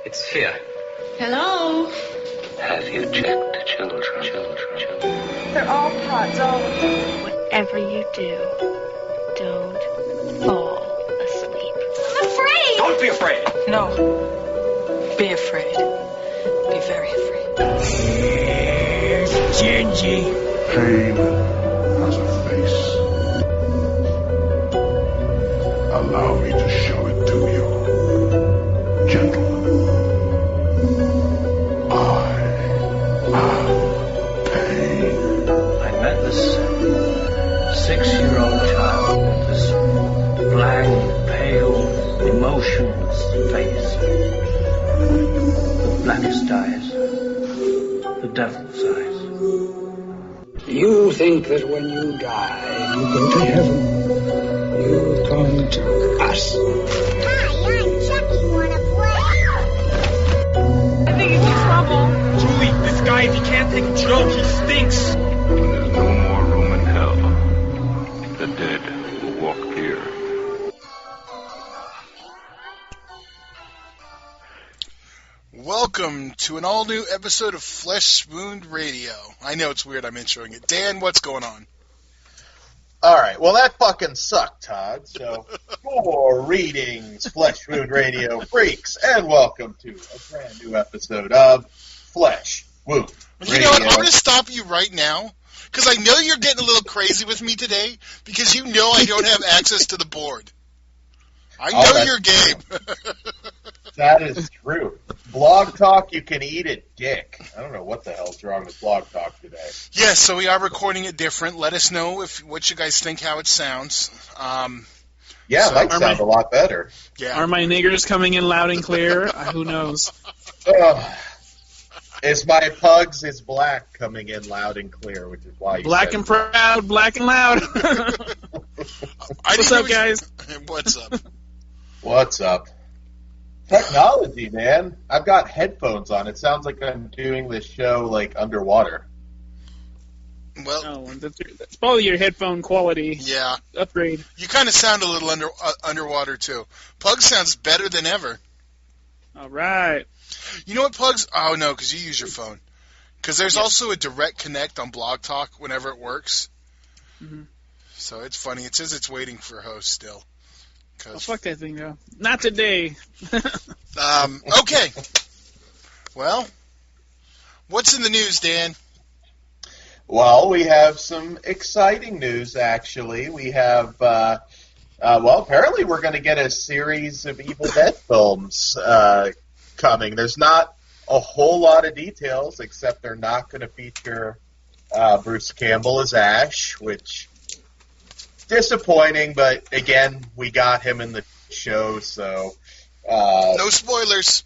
It's here. Hello? Have you checked the children? They're all pods, all of them. Whatever you do, don't fall asleep. I'm afraid! Don't be afraid! No. Be afraid. Be very afraid. Here's Gingy. Pain has a face. Allow me to show it to you. Gentlemen, I am pain. I met this 6-year-old child with this blank, pale, emotionless face. The blackest eyes. The devil's eyes. You think that when you die, you go to heaven. You come to us. Hi, I'm Chucky. Wanna play? I think he's in trouble. Julie, this guy, if he can't take a joke, he stinks. When there's no more room in hell, the dead will walk here. Welcome to an all-new episode of Flesh Wound Radio. I know it's weird I'm introing it. Dan, what's going on? Alright, well that fucking sucked, Todd. So, for readings, Flesh Wound Radio freaks, and welcome to a brand new episode of Flesh Wound Radio. You know what, I'm going to stop you right now, because I know you're getting a little crazy with me today, because you know I don't have access to the board. I know your game. That is true. Blog Talk, you can eat a dick. I don't know what the hell's wrong with Blog Talk today. Yes, so we are recording it different. Let us know what you guys think, how it sounds. It might sound a lot better. Yeah. Are my niggers coming in loud and clear? Who knows? Is my pugs is black coming in loud and clear, which is why you Black and proud, black and loud. What's up, guys? What's up? What's up? Technology, man. I've got headphones on. It sounds like I'm doing this show, like, underwater. Well, that's probably your headphone quality upgrade. You kind of sound a little underwater, too. Pug sounds better than ever. All right. You know what, Pugs? Oh, no, because you use your phone. Because there's also a direct connect on Blog Talk whenever it works. Mm-hmm. So it's funny. It says it's waiting for a host still. Oh, fuck that thing, though. Not today. Okay. Well, what's in the news, Dan? Well, we have some exciting news, actually. We have, apparently we're going to get a series of Evil Dead films coming. There's not a whole lot of details, except they're not going to feature Bruce Campbell as Ash, which... disappointing, but again, we got him in the show, so... no spoilers.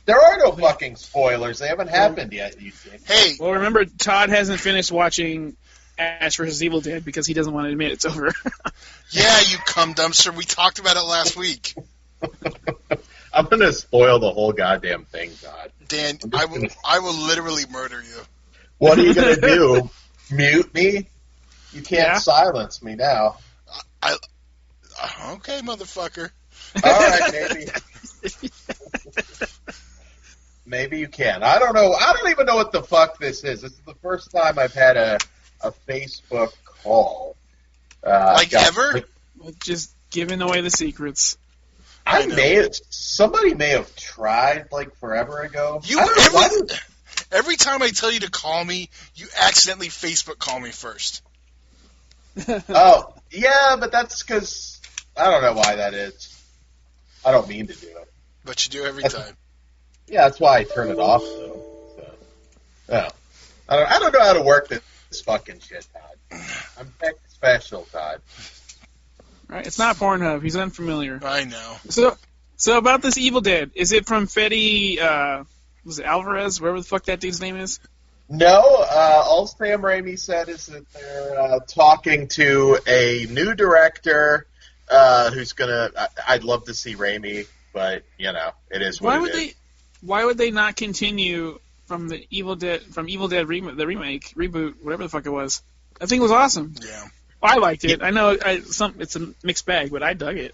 There are no fucking spoilers. They haven't happened yet, you think. Hey. Well, remember, Todd hasn't finished watching Ash vs. Evil Dead because he doesn't want to admit it's over. Yeah, you cum dumpster. We talked about it last week. I'm going to spoil the whole goddamn thing, Todd. Dan, I will literally murder you. What are you going to do? Mute me? You can't silence me now. Okay, motherfucker. All right, maybe. Maybe you can. I don't know. I don't even know what the fuck this is. This is the first time I've had a Facebook call. Ever? Just giving away the secrets. Somebody may have tried, forever ago. Every time I tell you to call me, you accidentally Facebook call me first. Oh, yeah, but that's because I don't know why that is. I don't mean to do it. But you do every time. Yeah, that's why I turn it off, though. So, I don't know how to work this fucking shit, Todd. I'm tech special, Todd. Right, it's not Pornhub. He's unfamiliar. I know. So about this Evil Dead, is it from Fede, was it Alvarez, wherever the fuck that dude's name is? No, all Sam Raimi said is that they're talking to a new director who's gonna. I'd love to see Raimi, but it is what it is. Why would they not continue from the Evil Dead the remake, reboot, whatever the fuck it was? I think it was awesome. Yeah, I liked it. I know it's a mixed bag, but I dug it.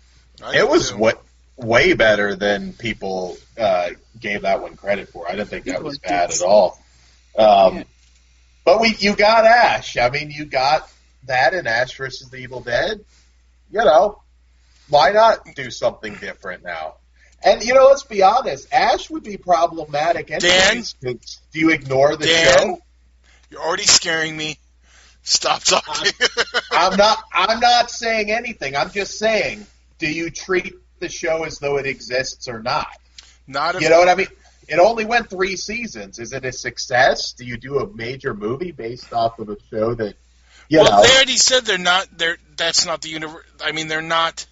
It was way better than people gave that one credit for. I didn't think that was bad at all. But you got Ash. I mean, you got that in Ash versus the Evil Dead. You know, why not do something different now? And, let's be honest, Ash would be problematic anyways. Dan? Do you ignore the show? You're already scaring me. Stop talking. I'm not saying anything. I'm just saying, do you treat the show as though it exists or not? Not if you know what I mean? It only went 3 seasons. Is it a success? Do you do a major movie based off of a show that, they already said they're not. That's not the universe. I mean, they're not.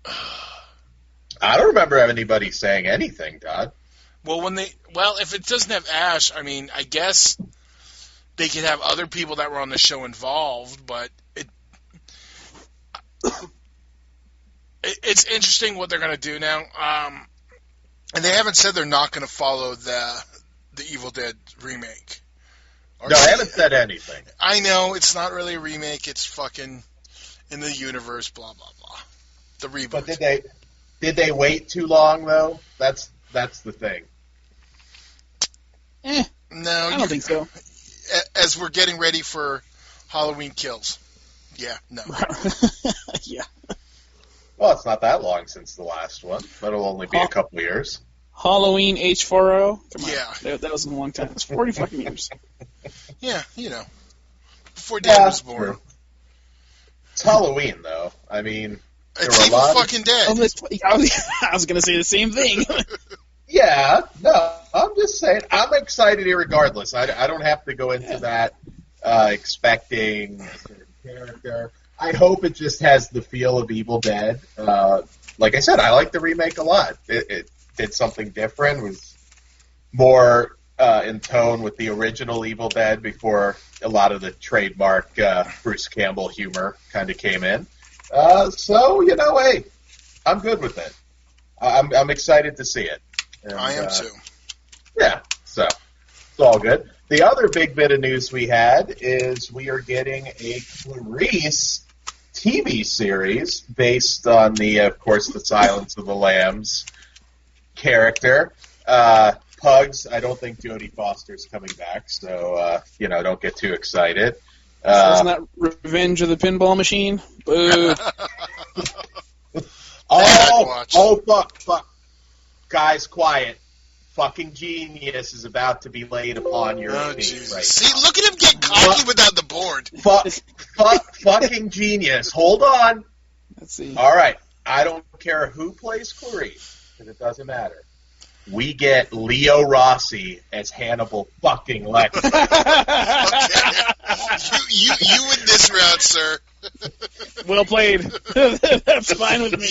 I don't remember anybody saying anything, Todd. Well, if it doesn't have Ash, I mean, I guess they could have other people that were on the show involved, but it's interesting what they're going to do now. And they haven't said they're not going to follow the Evil Dead remake. No, I haven't said anything. I know, it's not really a remake, it's fucking in the universe, blah, blah, blah. The reboot. But did they wait too long, though? That's the thing. No, I don't think so. As we're getting ready for Halloween Kills. Yeah, no. Yeah. Well, it's not that long since the last one. That'll only be a couple years. Halloween H40. Come on. Yeah. That was a long time. It's 40 fucking years. Yeah, before Dan was born. True. It's Halloween, though. I mean, it's Evil fucking Dead. I was going to say the same thing. Yeah, no, I'm just saying, I'm excited irregardless. I don't have to go into that expecting a certain character. I hope it just has the feel of Evil Dead. Like I said, I like the remake a lot. It did something different, was more in tone with the original Evil Dead before a lot of the trademark Bruce Campbell humor kind of came in. So, hey, I'm good with it. I'm excited to see it. And, I am too. Yeah, so it's all good. The other big bit of news we had is we are getting a Clarice TV series based on of course, the Silence of the Lambs character. Pugs, I don't think Jodie Foster's coming back, so, don't get too excited. So isn't that Revenge of the Pinball Machine? Boo. Fuck. Guys, quiet. Fucking genius is about to be laid upon your feet right See, now. look at him get cocky without the board. Fucking genius. Hold on. Let's see. All right. I don't care who plays Clarice, because it doesn't matter. We get Leo Rossi as Hannibal fucking Lecter. Okay. You win this round, sir. Well played. That's fine with me.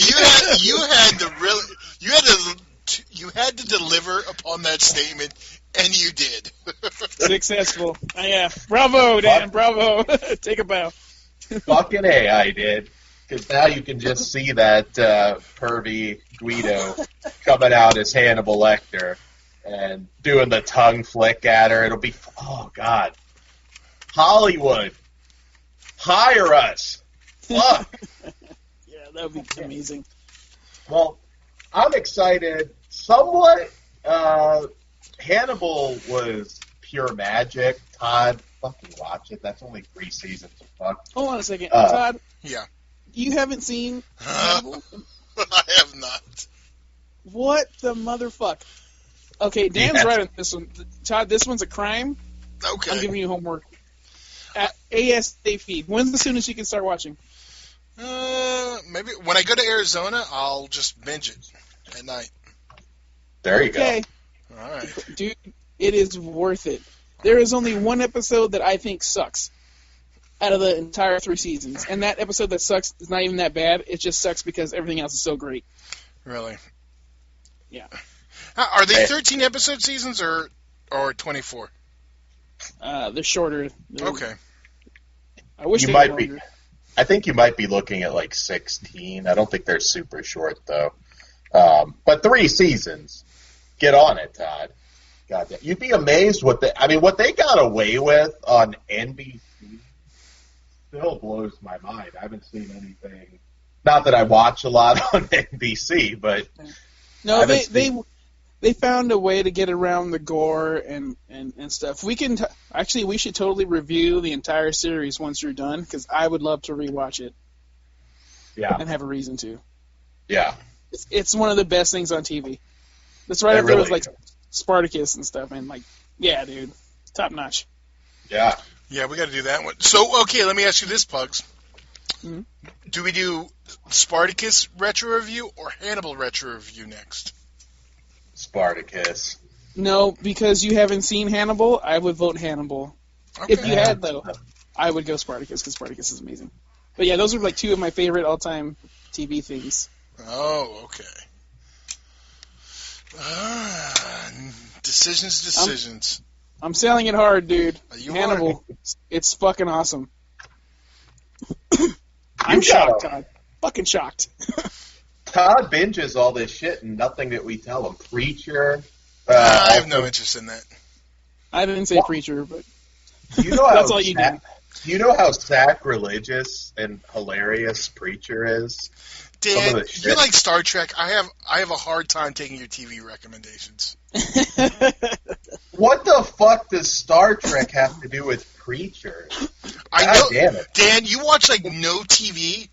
You had to deliver upon that statement, and you did. Successful. Yeah. Bravo, Dan. Bravo. Take a bow. Fucking A, I did. Because now you can just see that pervy Guido coming out as Hannibal Lecter and doing the tongue flick at her. It'll be, oh, God. Hollywood, hire us. Fuck. Yeah, that would be amazing. Well, I'm excited. Somewhat, Hannibal was pure magic. Todd, fucking watch it. That's only 3 seasons. Fuck. Hold on a second. Todd? Yeah. You haven't seen Hannibal? I have not. What the motherfuck? Okay, Dan's right on this one. Todd, this one's a crime. Okay. I'm giving you homework. At ASAP. When's the soonest you can start watching? Maybe when I go to Arizona, I'll just binge it at night. There you go. All right. Dude, it is worth it. There is only one episode that I think sucks out of the entire 3 seasons. And that episode that sucks is not even that bad. It just sucks because everything else is so great. Really? Yeah. Are they 13 episode seasons or 24? They're shorter. Okay. I wish they might were be. longer. I think you might be looking at like 16. I don't think they're super short though. But 3 seasons. Get on it, Todd. God, you'd be amazed what they got away with on NBC still blows my mind. I haven't seen anything Not that I watch a lot on NBC, but No, they found a way to get around the gore and stuff. We can actually we should totally review the entire series once you're done because I would love to rewatch it. Yeah, and have a reason to. Yeah, it's one of the best things on TV. That's right up there with like Spartacus and stuff, and like yeah, dude, top notch. Yeah, yeah, we got to do that one. So okay, let me ask you this, Pugs. Mm-hmm. Do we do Spartacus retro review or Hannibal retro review next? Spartacus. No, because you haven't seen Hannibal, I would vote Hannibal. Okay. If you had, though, I would go Spartacus, because Spartacus is amazing. But yeah, those are like two of my favorite all-time TV things. Oh, okay. Decisions. I'm selling it hard, dude. You Hannibal. It's fucking awesome. I'm shocked, Todd. Fucking shocked. Todd binges all this shit and nothing that we tell him. Preacher. I have no interest in that. I didn't say Preacher, but you know that's all you do. You know how sacrilegious and hilarious Preacher is? Dan, you like Star Trek. I have a hard time taking your TV recommendations. What the fuck does Star Trek have to do with Preacher? I know, damn it. Dan, you watch like no TV,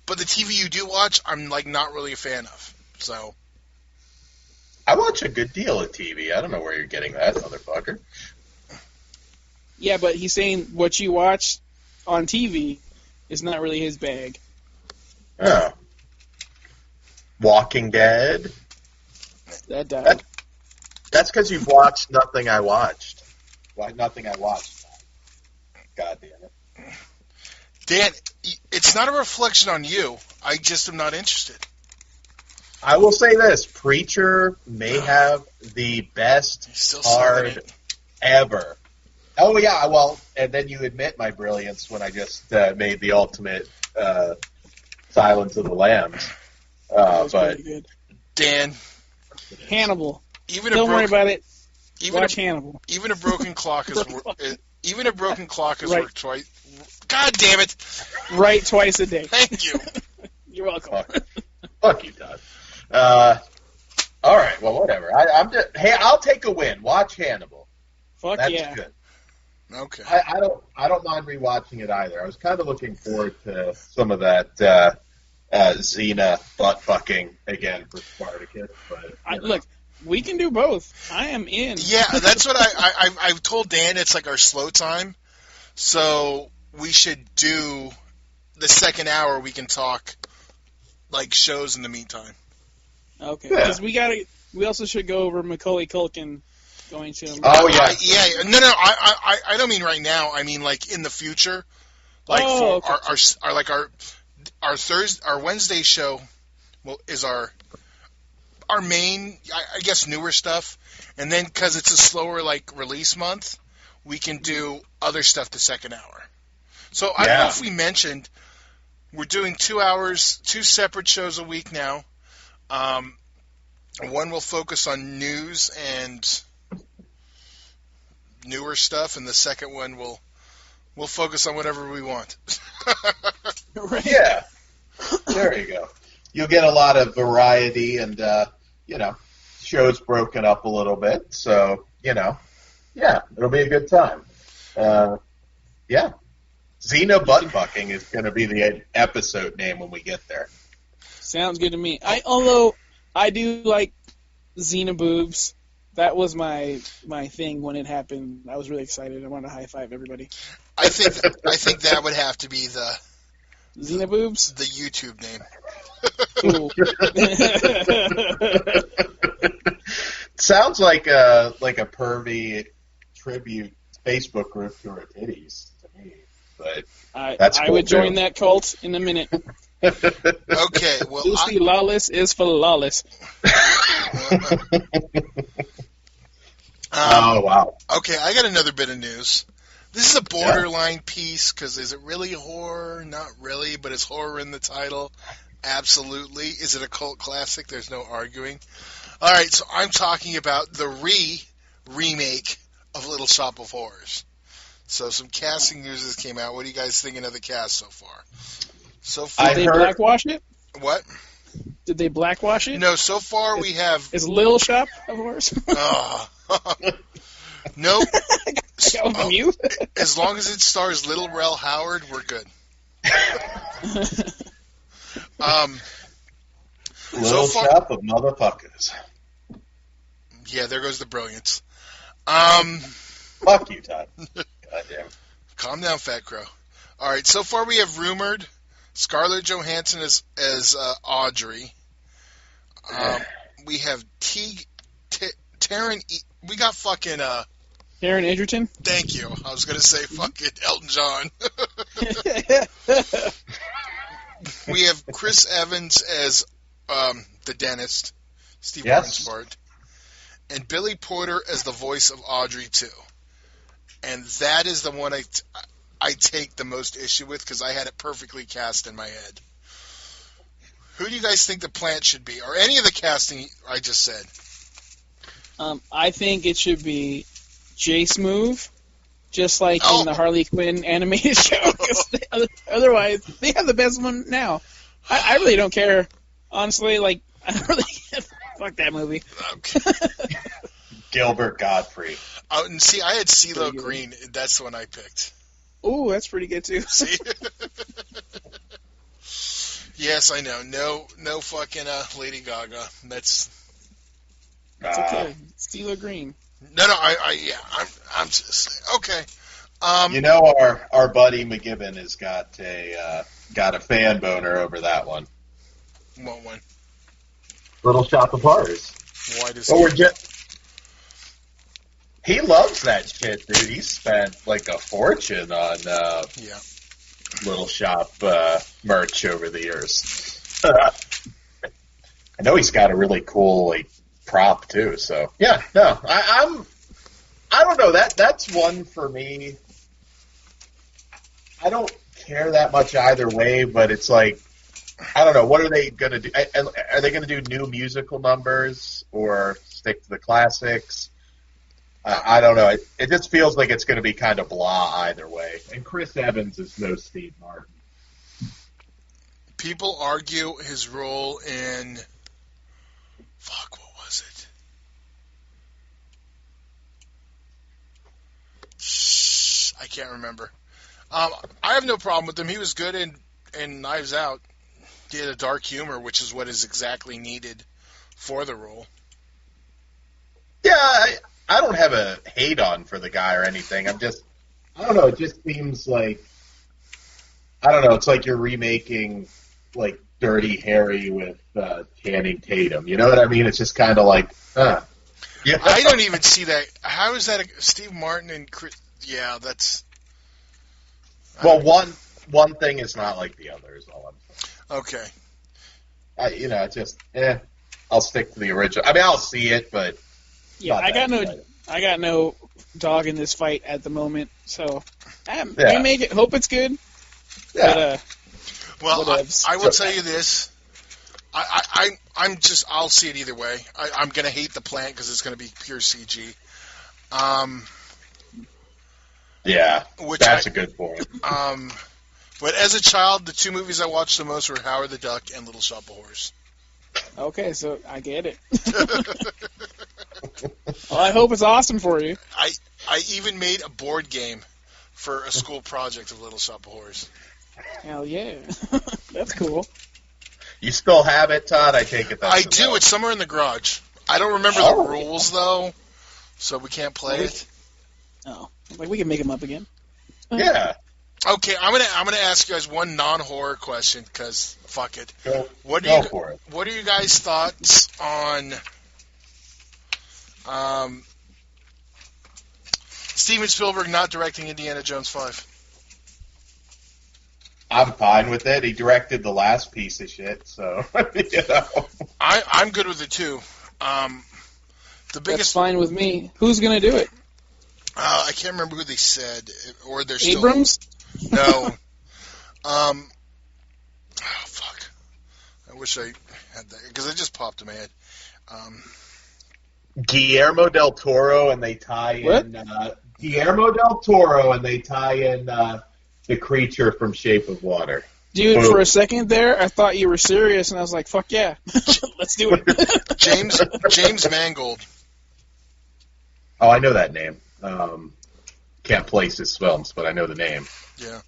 but the TV you do watch, I'm like not really a fan of. So I watch a good deal of TV. I don't know where you're getting that, motherfucker. Yeah, but he's saying what you watch on TV is not really his bag. Oh. Walking Dead? That died. That's because you've watched Nothing I Watched. Nothing I Watched. God damn it. Dan, it's not a reflection on you. I just am not interested. I will say this. Preacher may have the best card ever. Oh, yeah, well, and then you admit my brilliance when I just made the ultimate Silence of the Lambs. But pretty good. Dan. Hannibal. Don't worry about it. Watch Hannibal. Even a broken clock is worth twice. God damn it! Right twice a day. Thank you. You're welcome. Fuck you, Todd. All right. Well, whatever. Hey, I'll take a win. Watch Hannibal. That's good. Okay. I don't mind rewatching it either. I was kind of looking forward to some of that Xena butt fucking again for Spartacus. But look, we can do both. I am in. Yeah, that's what I've told Dan. It's like our slow time, so we should do the second hour. We can talk like shows in the meantime. Okay, because we also should go over Macaulay Culkin going to. Oh yeah, No. I don't mean right now. I mean like in the future, like our Wednesday show is our main, I guess, newer stuff, and then because it's a slower like release month, we can do other stuff the second hour. So I don't know if we mentioned we're doing 2 hours, 2 separate shows a week now. One will focus on news and newer stuff, and the second one will focus on whatever we want. Right. Yeah. There you go. You'll get a lot of variety and, shows broken up a little bit. So, it'll be a good time. Xena butt fucking is going to be the episode name when we get there. Sounds good to me. Although I do like Xena boobs. That was my thing when it happened. I was really excited. I wanted to high five everybody. I think that would have to be the Xena boobs? The YouTube name. Sounds like a pervy tribute Facebook group to her titties to me. But I would join that cult in a minute. Okay, well, Lucy Lawless is for lawless. Oh wow. Okay, I got another bit of news. This is a borderline piece because is it really horror? Not really, but is horror in the title? Absolutely. Is it a cult classic? There's no arguing. All right, so I'm talking about the remake of Little Shop of Horrors. So some casting news came out. What are you guys thinking of the cast so far? Did they blackwash it? What? Did they blackwash it? No, so far we have... Is Little Shop a horse? Nope. I got one from you. As long as it stars Little Rel Howard, we're good. Little Shop of motherfuckers. Yeah, there goes the brilliance. Fuck you, Todd. Goddamn. Calm down, Fat Crow. All right, so far we have rumored Scarlett Johansson as Audrey. We have Taron. We got fucking. Taron Egerton? Thank you. I was going to say fucking Elton John. We have Chris Evans as the dentist, Steve Martin's part, and Billy Porter as the voice of Audrey too. And that is the one I take the most issue with because I had it perfectly cast in my head. Who do you guys think the plant should be, or any of the casting I just said? I think it should be Jace Move, just like in the Harley Quinn animated show. Otherwise, they have the best one now. I really don't care, honestly. Like, I don't really fuck that movie. Okay. Gilbert Gottfried. And see, I had CeeLo Green. That's the one I picked. Ooh, that's pretty good too. See? Yes, I know. No fucking Lady Gaga. That's okay. CeeLo Green. No, I'm just okay. Our buddy McGibbon has got a fan boner over that one. What one? Little Shop of Horrors. Why does he loves that shit, dude. He spent like a fortune on Little Shop merch over the years. I know he's got a really cool prop too. So I don't know, that's one for me. I don't care that much either way, but it's like, I don't know, what are they going to do? Are they going to do new musical numbers or stick to the classics? I don't know. It just feels like it's going to be kind of blah either way. And Chris Evans is no Steve Martin. People argue his role in... Fuck, what was it? I can't remember. I have no problem with him. He was good in Knives Out. He had a dark humor, which is what is exactly needed for the role. Yeah, I don't have a hate on for the guy or anything. I don't know, it just seems like, I don't know, it's like you're remaking, like, Dirty Harry with Channing Tatum. You know what I mean? It's just kind of like, Yeah. I don't even see that. How is that Steve Martin and Chris? Yeah, that's... Well, one thing is not like the other is all I'm saying. Okay. I'll stick to the original. I mean, I'll see it, but... Yeah, I got no dog in this fight at the moment, so I make it. Hope it's good. Yeah. But, well, I will tell you this. I'll see it either way. I'm gonna hate the plant because it's gonna be pure CG. Yeah, that's a good point. But as a child, the two movies I watched the most were Howard the Duck and Little Shop of Horrors. Okay, so I get it. Well, I hope it's awesome for you. I even made a board game for a school project of Little Shop of Horrors. Hell yeah. That's cool. You still have it, Todd? I take it I do. It's somewhere in the garage. I don't remember the rules, though, so we can't play it. Oh. Like, we can make them up again. Yeah. Okay, I'm gonna ask you guys one non-horror question, because fuck it. What are you guys' thoughts on Steven Spielberg not directing Indiana Jones 5? I'm fine with it. He directed the last piece of shit, so I'm good with it too. That's fine with me. Who's gonna do it? I can't remember who they said, or they're Abrams? No. Oh fuck! I wish I had that because it just popped in my head. Guillermo del Toro, and they tie in Guillermo del Toro, and they tie in the creature from Shape of Water. Dude, for a second there, I thought you were serious, and I was like, fuck yeah. Let's do it. James Mangold. Oh, I know that name. Can't place his films, but I know the name. Yeah.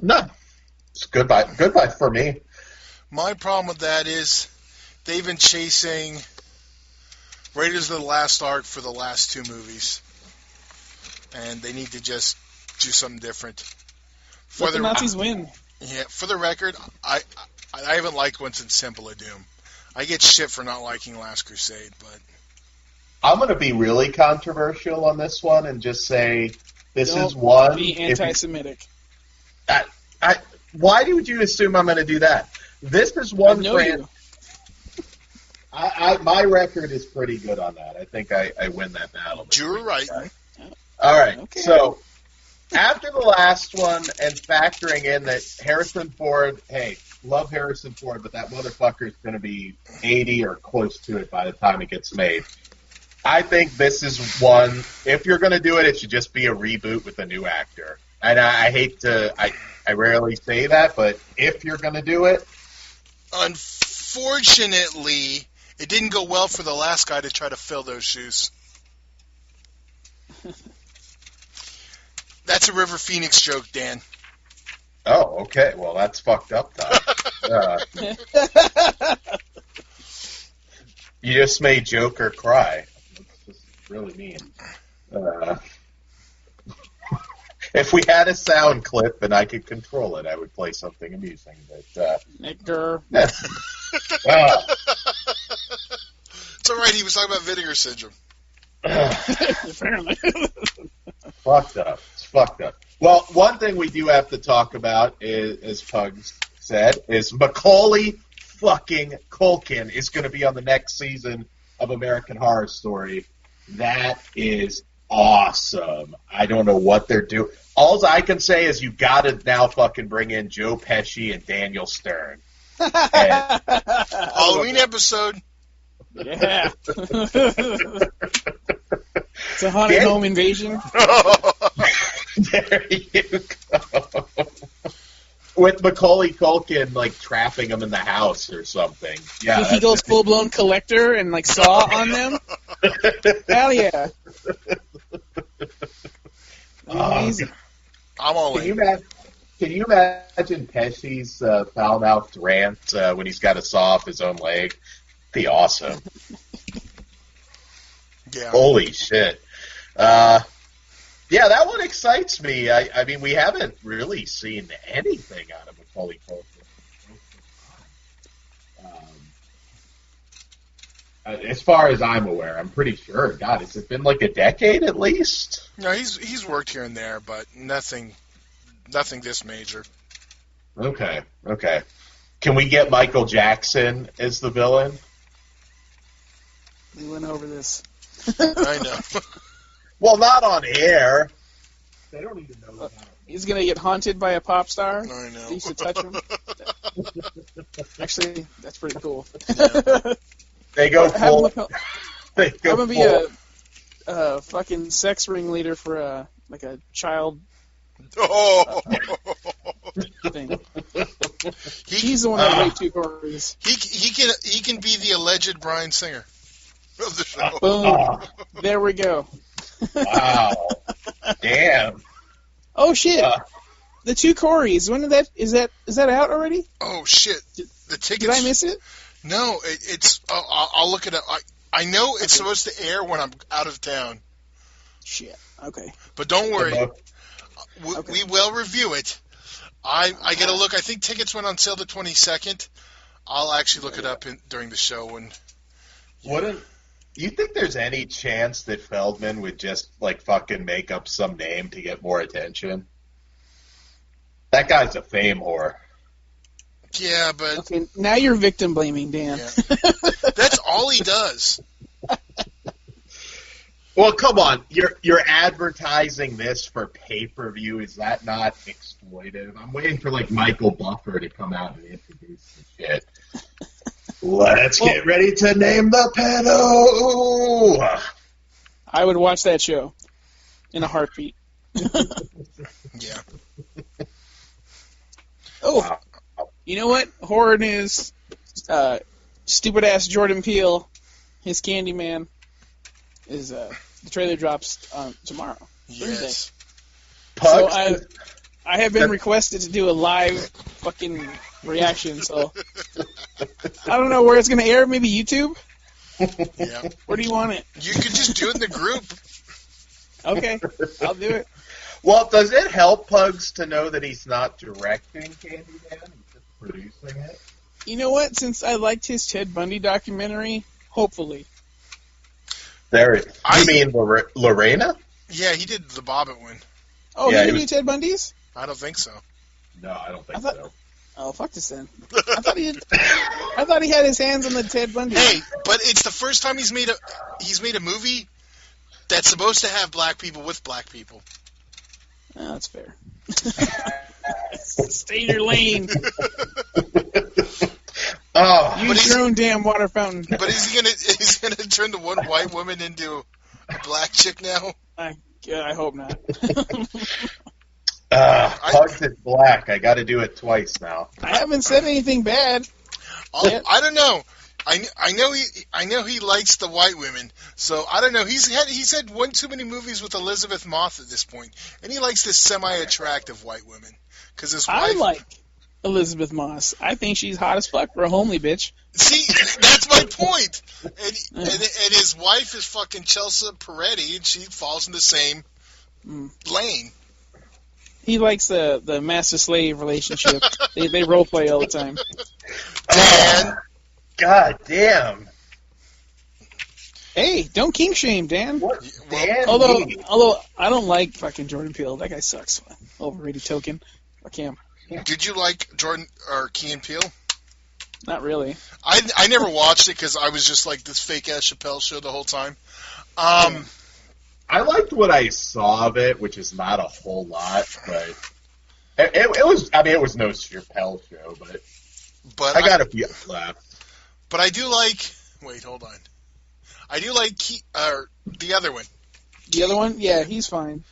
No. It's goodbye for me. My problem with that is they've been chasing Raiders of the Lost Ark for the last 2 movies. And they need to just do something different. Let the Nazis win. Yeah, for the record, I haven't liked one since Temple of Doom. I get shit for not liking Last Crusade, but... I'm going to be really controversial on this one and just say this Don't is one... be anti-Semitic. Why would you assume I'm going to do that? This is one brand... my record is pretty good on that. I think I win that battle. You're right. All right, okay. So after the last one and factoring in that Harrison Ford, hey, love Harrison Ford, but that motherfucker is going to be 80 or close to it by the time it gets made. I think this is one, if you're going to do it, it should just be a reboot with a new actor. And I hate to, I rarely say that, but if you're going to do it. Unfortunately, it didn't go well for the last guy to try to fill those shoes. That's a River Phoenix joke, Dan. Oh, okay. Well, that's fucked up, Todd. You just made Joker cry. That's just really mean. If we had a sound clip and I could control it, I would play something amusing. But Nicker. It's all right. He was talking about vinegar syndrome. Apparently. Fucked up. It's fucked up. Well, one thing we do have to talk about is, as Pugs said, is Macaulay fucking Culkin is going to be on the next season of American Horror Story. That is awesome. I don't know what they're doing. All I can say is you got to now fucking bring in Joe Pesci and Daniel Stern. Halloween episode. Yeah. It's a haunted home invasion. There you go. With Macaulay Culkin, like, trapping him in the house or something. Yeah, he goes full-blown collector and, like, Saw on them. Hell yeah. Amazing. I'm all in. Can you imagine Pesci's foul-mouthed rant when he's got to saw off his own leg? Be awesome. Yeah. Holy shit. Yeah, that one excites me. I mean, we haven't really seen anything out of Macaulay Culkin. As far as I'm aware, I'm pretty sure. God, has it been like a decade at least? No, he's worked here and there, but nothing this major. Okay. Can we get Michael Jackson as the villain? We went over this. I know. Well, not on air. They don't even know that. He's going to get haunted by a pop star. I know. He used to touch him. Actually, that's pretty cool. Yeah. They go full. I'm going to be a fucking sex ringleader for a child thing. He's the one that raped 2 Corys. He can be the alleged Bryan Singer of the show. Boom. There we go. Wow. Damn. Oh shit. The 2 Corys. When did that is that out already? Oh shit. The tickets. Did I miss it? No, it's. I'll look it up. I know it's supposed to air when I'm out of town. Shit. Okay. But don't worry. We will review it. I get a look. I think tickets went on sale the 22nd. I'll actually look it up during the show. You think there's any chance that Feldman would just, like, fucking make up some name to get more attention? That guy's a fame whore. Yeah, but... Okay, now you're victim blaming, Dan. Yeah. That's all he does. Well, come on. You're advertising this for pay-per-view. Is that not exploitive? I'm waiting for, like, Michael Buffer to come out and introduce the shit. Let's get ready to name the pedo. I would watch that show in a heartbeat. Yeah. Oh, Wow. you know what? Horror news. Stupid ass Jordan Peele, his Candyman, is the trailer drops tomorrow. Thursday. Yes. So Pugs? I have been requested to do a live fucking reaction. So I don't know where it's gonna air. Maybe YouTube. Yeah. Where do you want it? You could just do it in the group. Okay, I'll do it. Well, does it help Pugs to know that he's not directing Candyman? He's just producing it? You know what? Since I liked his Ted Bundy documentary, hopefully. You mean Lorena? Yeah, he did the Bobbit one. Oh, Yeah, he he didn't was- do Ted Bundy's? I don't think so. No, I don't think I thought- so. Oh, fuck this then. I thought he had his hands on the Ted Bundy. Hey, but it's the first time he's made a movie that's supposed to have black people with black people. Oh, that's fair. Stay in your lane. Oh, Use your own damn water fountain. But is he gonna turn the one white woman into a black chick now? I hope not. Pugs is black. I got to do it twice now. I haven't said anything bad. I don't know. I know he likes the white women, so I don't know. He's had one too many movies with Elizabeth Moss at this point, and he likes this semi-attractive white women because his wife. I like Elizabeth Moss. I think she's hot as fuck for a homely bitch. See, that's my point. And his wife is fucking Chelsea Peretti, and she falls in the same lane. He likes the master-slave relationship. they role play all the time. Dan. God damn. Hey, don't kink shame, Dan. What? Dan Although I don't like fucking Jordan Peele. That guy sucks. Overrated token. Fuck him. Did you like Jordan or Key and Peele? Not really. I never watched it because I was just like this fake ass Chappelle show the whole time. I liked what I saw of it, which is not a whole lot, but it was. I mean, it was no Chappelle show, but I got a few laughs. But I do like. Wait, hold on. I do like the other one. The other one, yeah, he's fine.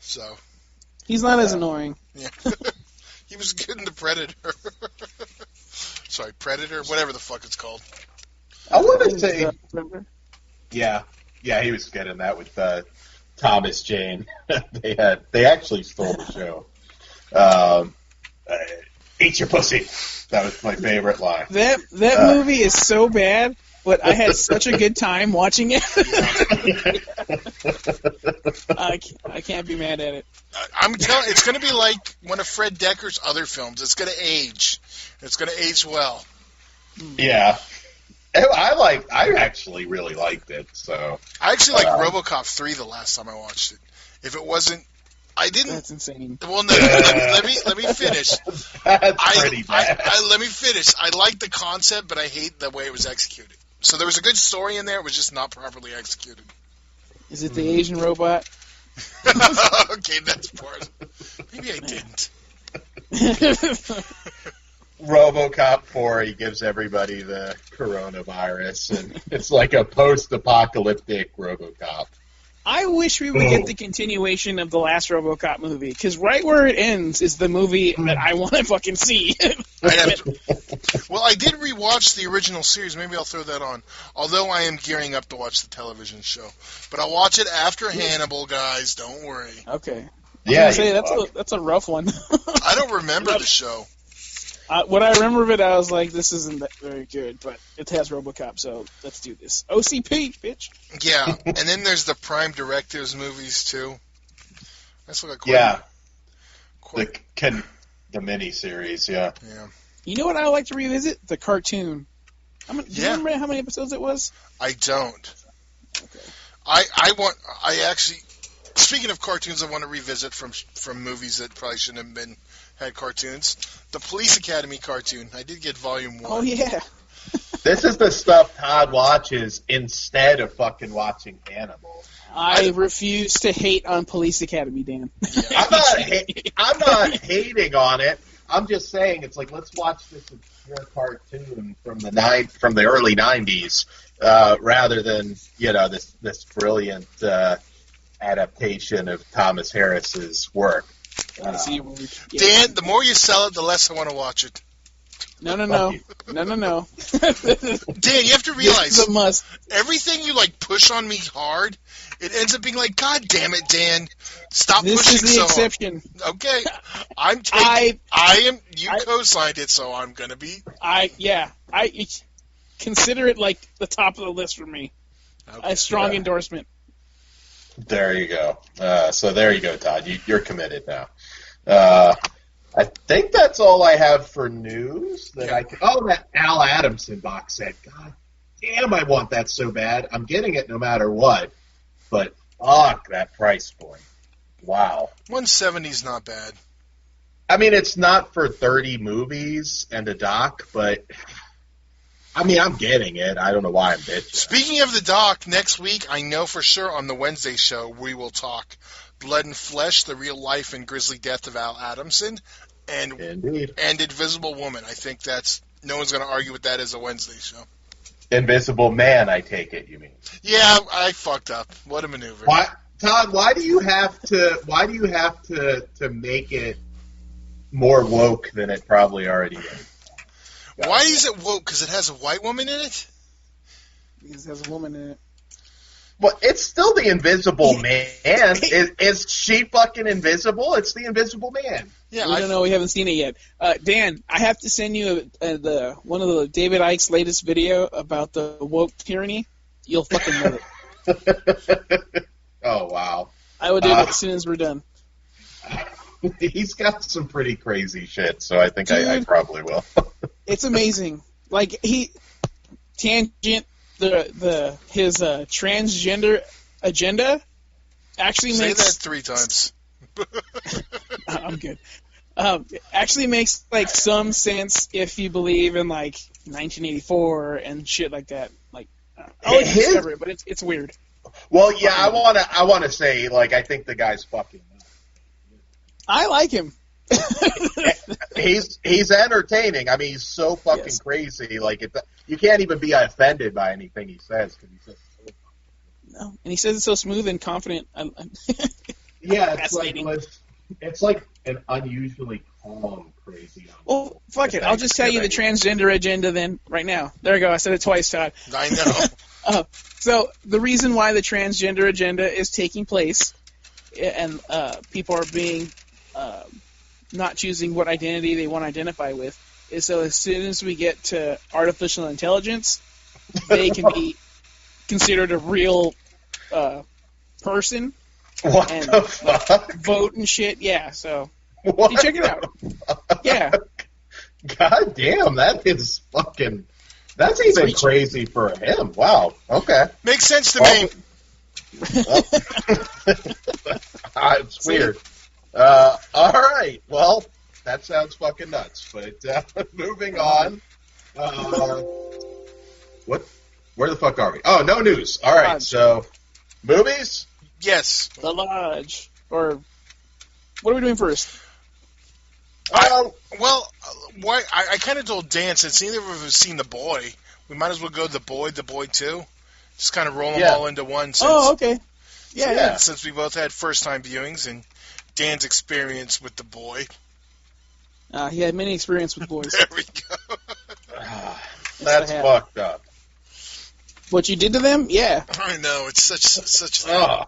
So he's not as annoying. Yeah, he was good in the Predator. Sorry, Predator, whatever the fuck it's called. I want to say, remember? Yeah, he was good in that with Thomas Jane. they actually stole the show. Eat your pussy. That was my favorite line. That movie is so bad, but I had such a good time watching it. I can't be mad at it. I'm telling, it's going to be like one of Fred Decker's other films. It's going to age. It's going to age well. Yeah. I actually really liked it. So I actually liked RoboCop 3 the last time I watched it. If it wasn't, I didn't. That's insane. Well, no, let me finish. That's pretty bad. Let me finish. I like the concept, but I hate the way it was executed. So there was a good story in there. It was just not properly executed. Is it the Asian robot? Okay, that's part. Maybe I didn't. RoboCop 4, he gives everybody the coronavirus, and it's like a post-apocalyptic RoboCop. I wish we would get the continuation of the last RoboCop movie, because right where it ends is the movie that I want to fucking see. Well, I did rewatch the original series. Maybe I'll throw that on. Although I am gearing up to watch the television show, but I'll watch it after Hannibal, guys. Don't worry. Okay. Yeah, that's a rough one. I don't remember the show. What I remember of it, I was like, this isn't that very good, but it has RoboCop, so let's do this. OCP, bitch. Yeah, and then there's the Prime Directives movies too. That's like the miniseries, yeah. Yeah. You know what I would like to revisit? The cartoon. Do you remember how many episodes it was? I don't. Okay. I actually, speaking of cartoons, I want to revisit from movies that probably shouldn't have had cartoons. The Police Academy cartoon. I did get volume 1. Oh, yeah. This is the stuff Todd watches instead of fucking watching Hannibal. I refuse to hate on Police Academy, Dan. I'm not hating on it. I'm just saying it's like, let's watch this obscure cartoon from the early 90s rather than this brilliant adaptation of Thomas Harris's work. Let's see where we can get Dan, it. the more you sell it, the less I want to watch it. No. Dan, you have to realize This is a must. everything you like push on me hard, it ends up being like, God damn it, Dan, stop This pushing is the so exception. hard. Okay, I'm taking. You co-signed it, so I'm gonna be. I consider it like the top of the list for me. Okay. A strong endorsement. There you go. So there you go, Todd. You're committed now. I think that's all I have for news. That Al Adamson box set. God damn, I want that so bad. I'm getting it no matter what. But fuck that price point. Wow. 170's not bad. I mean, it's not for 30 movies and a doc, but I mean, I'm getting it. I don't know why I'm bitching. Speaking of the doc, next week, I know for sure on the Wednesday show, we will talk Blood and Flesh, the real life and grisly death of Al Adamson, and Invisible Woman. I think no one's going to argue with that as a Wednesday show. Invisible Man, I take it, you mean? Yeah, I fucked up. What a maneuver. Why, Todd, why do you have to make it more woke than it probably already is? Why is it woke? Because it has a white woman in it? Because it has a woman in it. Well, it's still the Invisible Man. Is she fucking invisible? It's the Invisible Man. Yeah, I don't know. We haven't seen it yet. Dan, I have to send you one of the David Icke's latest video about the woke tyranny. You'll fucking love it. Oh, wow. I will do it as soon as we're done. He's got some pretty crazy shit, so I think I probably will. It's amazing. Like his transgender agenda actually makes. Say that 3 times. I'm good. Actually makes like some sense if you believe in like 1984 and shit like that. Like I'll let you discover it, but it's weird. Well, yeah, I wanna say like I think the guy's fucking nuts. I like him. He's entertaining. I mean, he's so fucking crazy. Like you can't even be offended by anything he says because he says so no, and he says it so smooth and confident. Yeah, it's like an unusually calm, crazy. Well, fuck it. I'll just tell you the transgender agenda then right now. There you go. I said it twice, Todd. I know. So the reason why the transgender agenda is taking place and people are being not choosing what identity they want to identify with is so as soon as we get to artificial intelligence, they can be considered a real person. What and the fuck? Vote and shit. Yeah, so what you check it out. Yeah. God damn, that's even crazy for him. Wow. Okay. Makes sense to me. It's weird. All right. Well, that sounds fucking nuts. But moving on. What? Where the fuck are we? Oh, no news. All right. So, movies? Yes. The Lodge. Or what are we doing first? I kind of told Dan, since neither of us have seen The Boy, we might as well go The Boy 2. Just kind of roll them all into one. Okay. Yeah. Since we both had first-time viewings and Dan's experience with The Boy. He had many experience with boys. There we go. That's fucked up. What you did to them? Yeah. I know. It's such. Oh.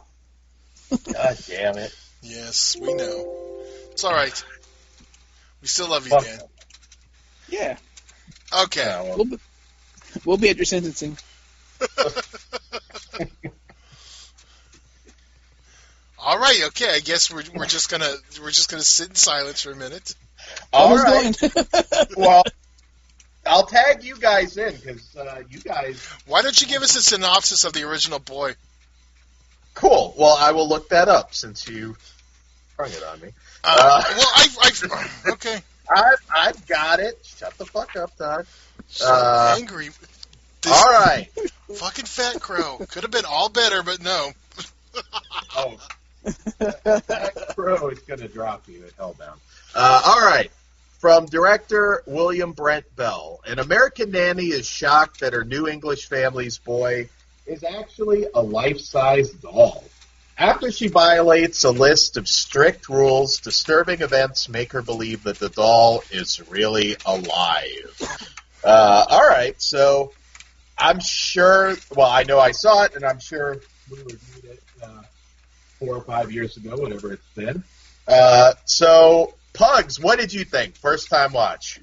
God damn it. Yes, we know. It's all right. We still love you, Dan. Yeah. Okay. Yeah, we'll be at your sentencing. All right. Okay. I guess we're just gonna sit in silence for a minute. All right. Well, I'll tag you guys in because you guys. Why don't you give us a synopsis of the original Boy? Cool. Well, I will look that up since you sprung it on me. Okay. I've got it. Shut the fuck up, Todd. So angry. All right. Fucking Fat Crow. Could have been all better, but no. Oh. Fat Crow is going to drop you at Hellbound. All right. From director William Brent Bell, an American nanny is shocked that her new English family's boy is actually a life-size doll. After she violates a list of strict rules, disturbing events make her believe that the doll is really alive. All right, so I'm sure, well, I know I saw it, and I'm sure we reviewed it 4 or 5 years ago, whatever it's been. So, Pugs, what did you think? First time watch.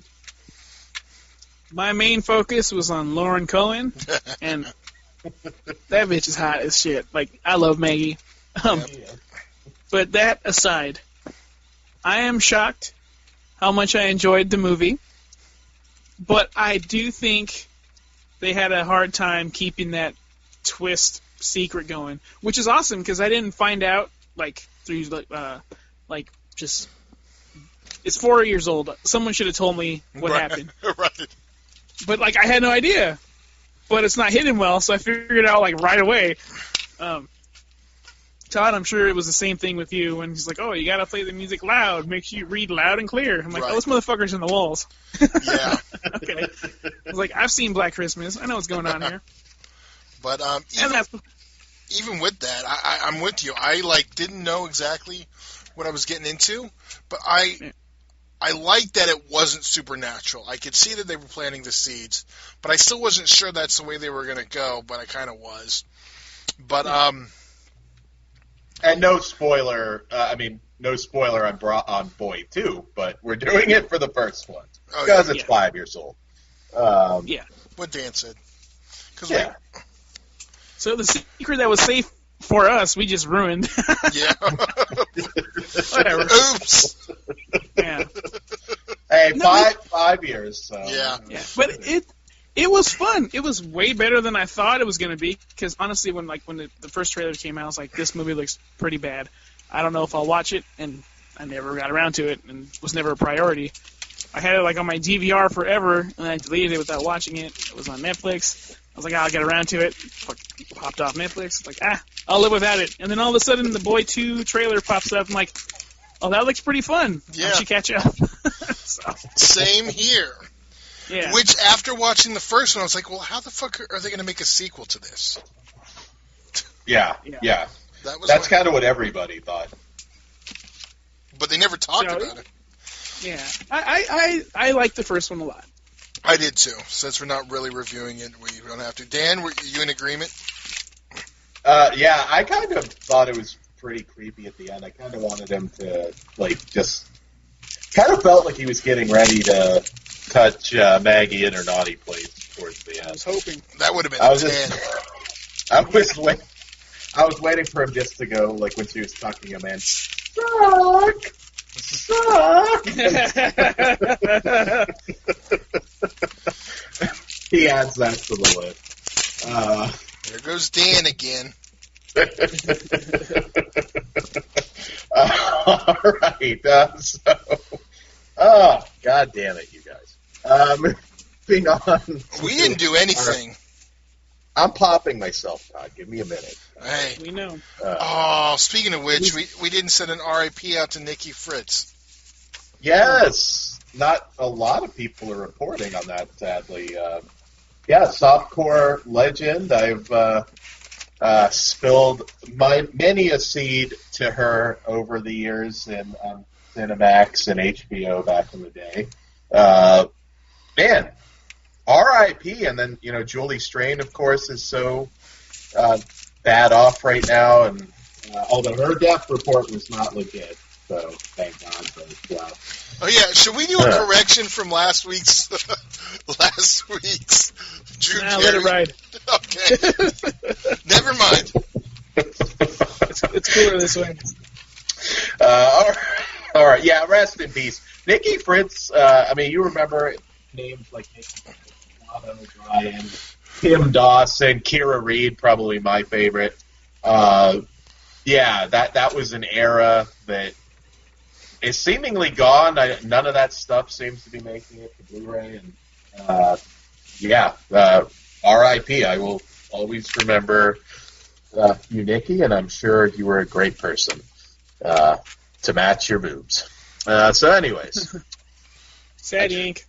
My main focus was on Lauren Cohen, and that bitch is hot as shit. Like, I love Maggie. But that aside, I am shocked how much I enjoyed the movie, but I do think they had a hard time keeping that twist secret going, which is awesome because I didn't find out through just it's 4 years old. Someone should have told me what happened. Right. But I had no idea. But it's not hidden well, so I figured it out right away. Todd, I'm sure it was the same thing with you when he's like, "Oh, you gotta play the music loud. Make sure you read loud and clear." I'm like, "Oh, this motherfucker's in the walls." Yeah. Okay. I was like, "I've seen Black Christmas. I know what's going on here." But even with that, I'm with you. I didn't know exactly what I was getting into, but I liked that it wasn't supernatural. I could see that they were planting the seeds, but I still wasn't sure that's the way they were going to go. But I kind of was. But and no spoiler. No spoiler on Boy 2, but we're doing it for the first one because it's 5 years old. What Dan said. Yeah. So the secret that was safe for us, we just ruined. Yeah. Whatever. Oops. Yeah. Hey, 5 years. So. Yeah. But it was fun. It was way better than I thought it was going to be. Because honestly, when the first trailer came out, I was like, this movie looks pretty bad. I don't know if I'll watch it, and I never got around to it, and it was never a priority. I had it on my DVR forever, and I deleted it without watching it. It was on Netflix. I was like, I'll get around to it. Popped off Netflix. I'll live without it. And then all of a sudden, the Boy 2 trailer pops up. I'm like, oh, that looks pretty fun. Yeah. I should catch up. Same here. Yeah. Which, after watching the first one, I was like, well, how the fuck are they going to make a sequel to this? Yeah. That's kind of what everybody thought. But they never talked about it. Yeah. I liked the first one a lot. I did too. Since we're not really reviewing it, we don't have to. Dan, were you in agreement? Yeah, I kind of thought it was pretty creepy at the end. I kind of wanted him to, just... Kind of felt like he was getting ready to touch Maggie in her naughty place towards the end. I was hoping. That would have been I was waiting for him just to go, when she was tucking him in. Suck! He adds that to the list. There goes Dan again. All right. God damn it, you guys. Moving on. We didn't do anything. I'm popping myself, Todd. Give me a minute. Hey. We know. Speaking of which, we didn't send an RIP out to Nikki Fritz. Yes. Not a lot of people are reporting on that, sadly. Softcore legend. I've spilled many a seed to her over the years in Cinemax and HBO back in the day. Man, R.I.P. And then, Julie Strain, of course, is so bad off right now. And although her death report was not legit, so thank God. But, oh yeah, should we do a correction from last week's Drew Carey? Let it ride. Okay, never mind. It's cooler this way. All right, yeah, rest in peace. Nikki Fritz, you remember names like Nikki Fritz, O'Brien, Tim Dawson, Kira Reed, probably my favorite. That was an era that is seemingly gone. None of that stuff seems to be making it to Blu-ray. And R.I.P. I will always remember you, Nikki, and I'm sure you were a great person to match your boobs. So, anyways. Sad yank.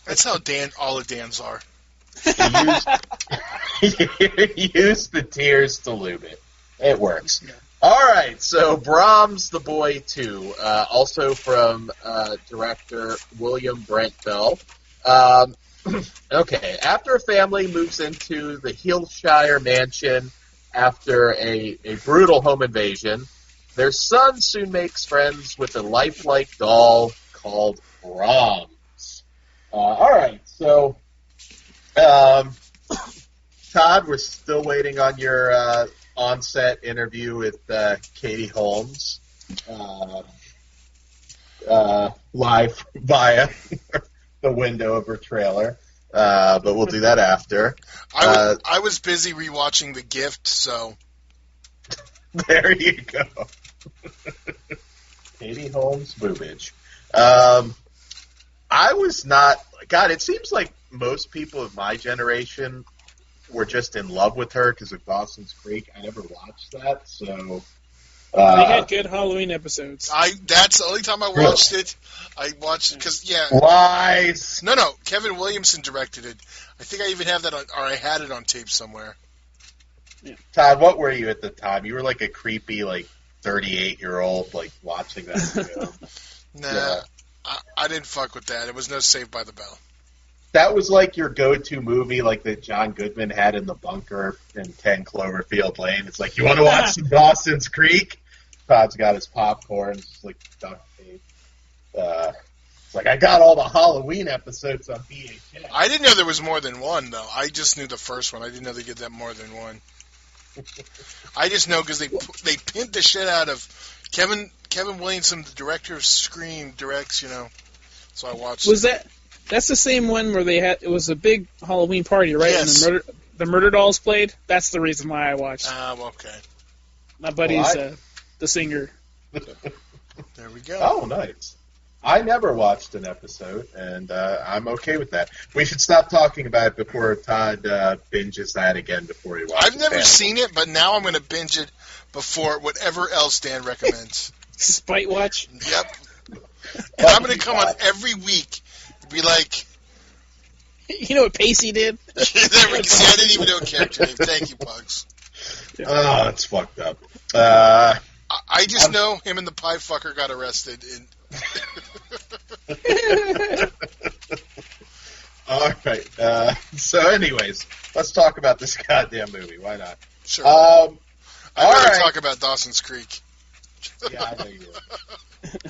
That's how all of Dan's are. Use the tears to lube it. It works. All right, so Brahms the Boy 2, also from director William Brent Bell. Okay, after a family moves into the Hillshire mansion after a brutal home invasion, their son soon makes friends with a lifelike doll called Brahms. All right, so Todd, we're still waiting on your on-set interview with Katie Holmes, live via the window of her trailer, but we'll do that after. I was busy rewatching The Gift, so... There you go. Katie Holmes boobage. I was not... God, it seems like most people of my generation were just in love with her because of Dawson's Creek. I never watched that, so... they had good Halloween episodes. That's the only time I watched it. I watched it because, Lies! No, Kevin Williamson directed it. I think I even have that on, or I had it on tape somewhere. Yeah. Todd, what were you at the time? You were like a creepy, 38-year-old, watching that film. Nah, yeah. I didn't fuck with that. It was no Saved by the Bell. That was like your go-to movie, like that John Goodman had in The Bunker in 10 Cloverfield Lane. It's like, you want to watch some Dawson's Creek? Todd's got his popcorn. It's like duct tape. It's like, I got all the Halloween episodes on VHS. I didn't know there was more than one, though. I just knew the first one. I didn't know they did that more than one. I just know because they pinned the shit out of Kevin Williamson, the director of Scream, directs, So I watched. That's the same one where it was a big Halloween party, right? Yes. And the murder dolls played. That's the reason why I watched. Okay. My buddy's the singer. There we go. Oh, nice. I never watched an episode, and I'm okay with that. We should stop talking about it before Todd binges that again before he watches it. I've never seen it, but now I'm going to binge it before whatever else Dan recommends. Spite watch? Yep. And I'm going to come on every week and be like... You know what Pacey did? See, I didn't even know character name. Thank you, Bugs. Oh, that's fucked up. I just know him and the pie fucker got arrested. All right. So, anyways, let's talk about this goddamn movie. Why not? Sure. I'd rather right. talk about Dawson's Creek. Yeah, I know you will.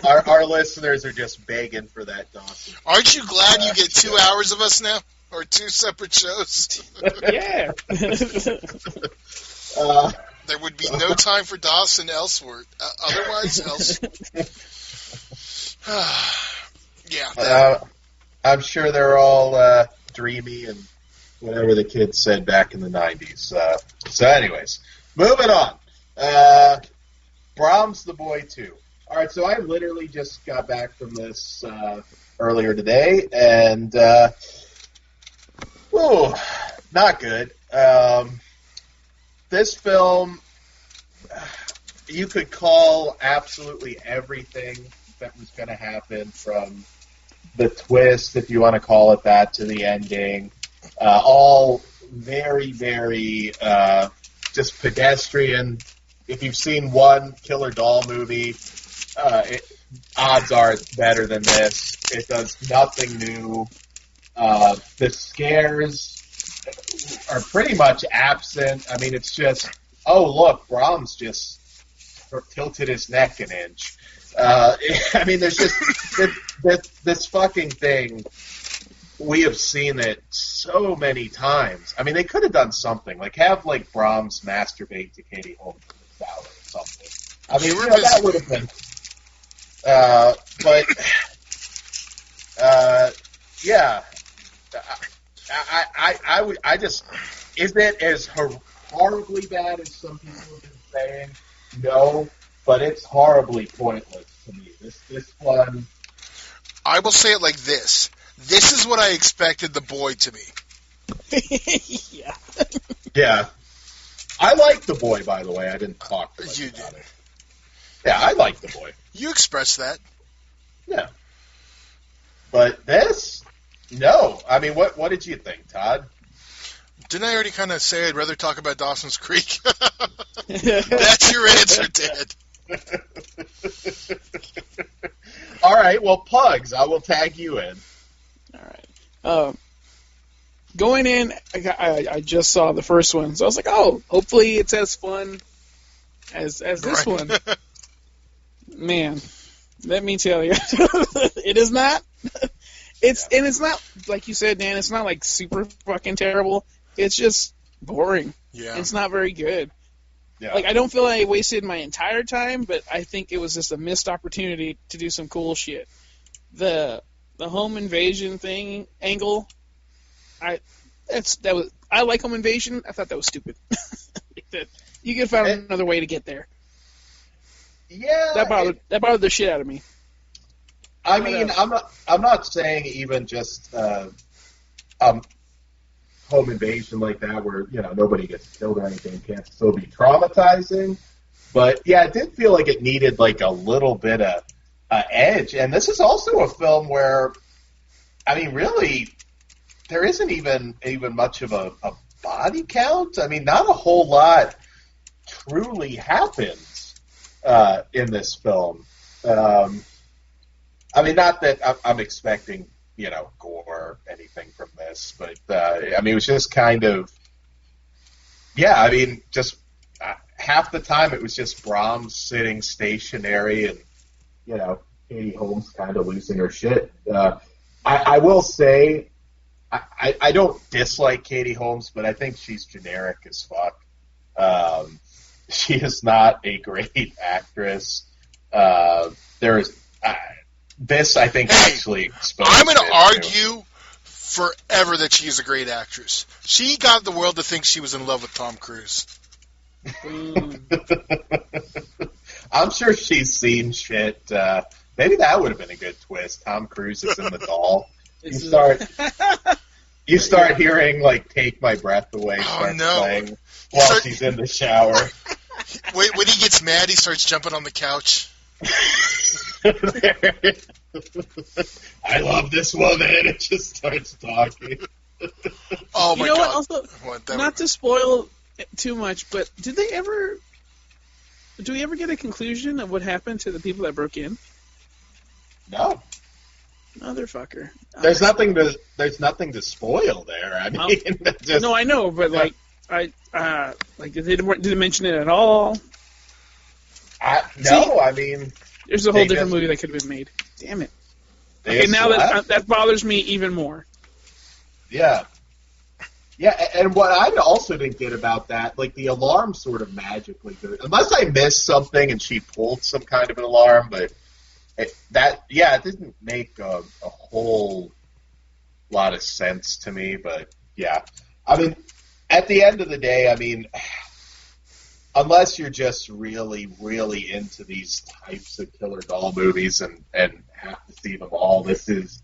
Our listeners are just begging for that Dawson. Aren't you glad you get 2 hours of us now? Or 2 separate shows? Yeah. There would be no time for Dawson elsewhere. Otherwise, yeah. I'm sure they're all dreamy and whatever the kids said back in the 90s. So anyways, moving on. Brahms the Boy 2. All right, so I literally just got back from this earlier today, and not good. This film, you could call absolutely everything that was going to happen, from the twist, if you want to call it that, to the ending, all very, very just pedestrian. If you've seen one Killer Doll movie, odds are it's better than this. It does nothing new. The scares are pretty much absent. I mean, it's just, oh, look, Brahms just tilted his neck an inch. I mean, there's just this fucking thing. We have seen it so many times. I mean, they could have done something. Have, Brahms masturbate to Katie Holmes in the shower or something. I mean, that would have been... yeah. I just... Is it as horribly bad as some people have been saying? No, but it's horribly pointless to me. This one... I will say it like this. This is what I expected The Boy to be. Yeah. Yeah. I like The Boy, by the way. I didn't talk much about it. Yeah, I like The Boy. You expressed that. Yeah. But this? No. I mean, what did you think, Todd? Didn't I already kind of say I'd rather talk about Dawson's Creek? That's your answer, Ted. All right, well, Pugs, I will tag you in. All right. Going in, I just saw the first one, so I was like, oh, hopefully it's as fun as this one. Man, let me tell you, it is not. And it's not, like you said, Dan, it's not like super fucking terrible. It's just boring. Yeah. It's not very good. Yeah. Like, I don't feel like I wasted my entire time, but I think it was just a missed opportunity to do some cool shit. The home invasion angle, I like home invasion. I thought that was stupid. You could have found another way to get there. Yeah. That bothered the shit out of me. I mean, I'm not saying even just home invasion like that where, nobody gets killed or anything can't still be traumatizing. But, yeah, it did feel like it needed, like, a little bit of edge. And this is also a film where, I mean, really, there isn't even much of a body count. I mean, not a whole lot truly happens in this film. I mean, not that I'm expecting, gore or anything from this, but, I mean, it was just kind of, just half the time it was just Brahms sitting stationary and, Katie Holmes kind of losing her shit. I will say, I don't dislike Katie Holmes, but I think she's generic as fuck. She is not a great actress. This, I think, actually exposed I'm going to argue too. forever that she's a great actress. She got the world to think she was in love with Tom Cruise. I'm sure she's seen shit. Maybe that would have been a good twist. Tom Cruise is in the doll. You start hearing, like, Take My Breath Away playing while she's in the shower. When he gets mad, he starts jumping on the couch. I love this woman. It just starts talking. Oh my God! Also, not to spoil too much, but do we ever get a conclusion of what happened to the people that broke in? No. Motherfucker. There's nothing to spoil there. I mean, no, I know, but did they mention it at all? No, I mean, there's a whole different movie that could have been made. Damn it. Okay, now that bothers me even more. Yeah. Yeah, and what I also didn't get about that, like, the alarm sort of magically goes, unless I missed something and she pulled some kind of an alarm, but it didn't make a whole lot of sense to me, but yeah. I mean, at the end of the day, I mean, unless you're just really, really into these types of killer doll movies and have to see them all, this is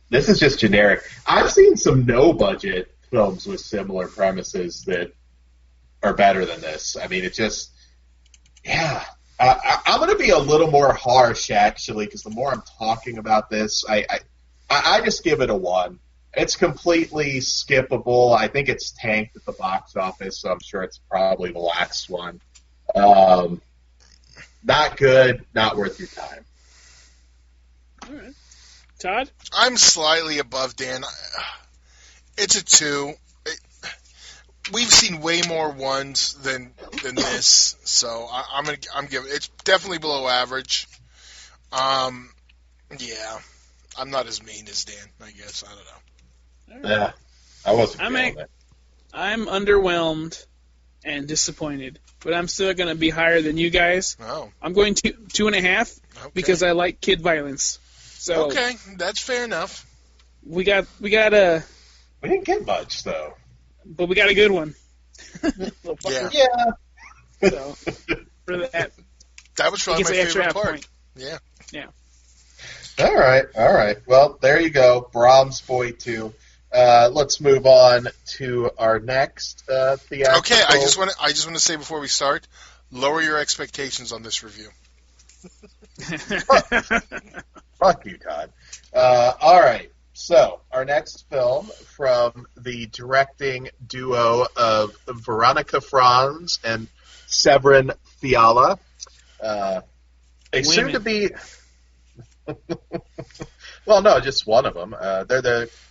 just generic. I've seen some no-budget films with similar premises that are better than this. I mean, it just, yeah. I'm going to be a little more harsh, actually, because the more I'm talking about this, I just give it a 1. It's completely skippable. I think it's tanked at the box office, so I'm sure it's probably the last one. Not good, not worth your time. All right. Todd? I'm slightly above Dan. It's a 2. We've seen way more ones than this, so I'm giving it's definitely below average. Yeah, I'm not as mean as Dan, I guess. I don't know. Yeah, I wasn't feeling it. I'm underwhelmed and disappointed, but I'm still going to be higher than you guys. Oh. I'm going to 2.5 because I like kid violence. So okay, that's fair enough. We got a. We didn't get much though, but we got a good one. Yeah. So for that was probably my favorite part. Point. Yeah. Yeah. All right. Well, there you go. Brahms Boy 2. Let's move on to our next theatrical. Okay, I just want to say before we start, lower your expectations on this review. Fuck you, Todd. All right. So, our next film from the directing duo of Veronica Franz and Severin Fiala. Soon to be. Well, no, just one of them.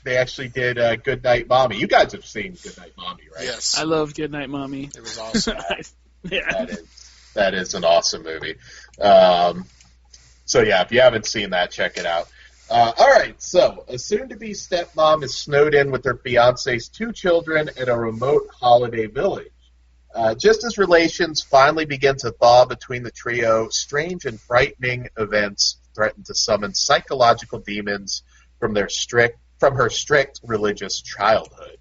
They actually did Good Night Mommy. You guys have seen Good Night Mommy, right? Yes. I love Good Night Mommy. It was awesome. Yeah. That is an awesome movie. So yeah, if you haven't seen that, check it out. All right, so a soon-to-be stepmom is snowed in with her fiance's 2 children at a remote holiday village. Just as relations finally begin to thaw between the trio, strange and frightening events threaten to summon psychological demons from her strict religious childhood.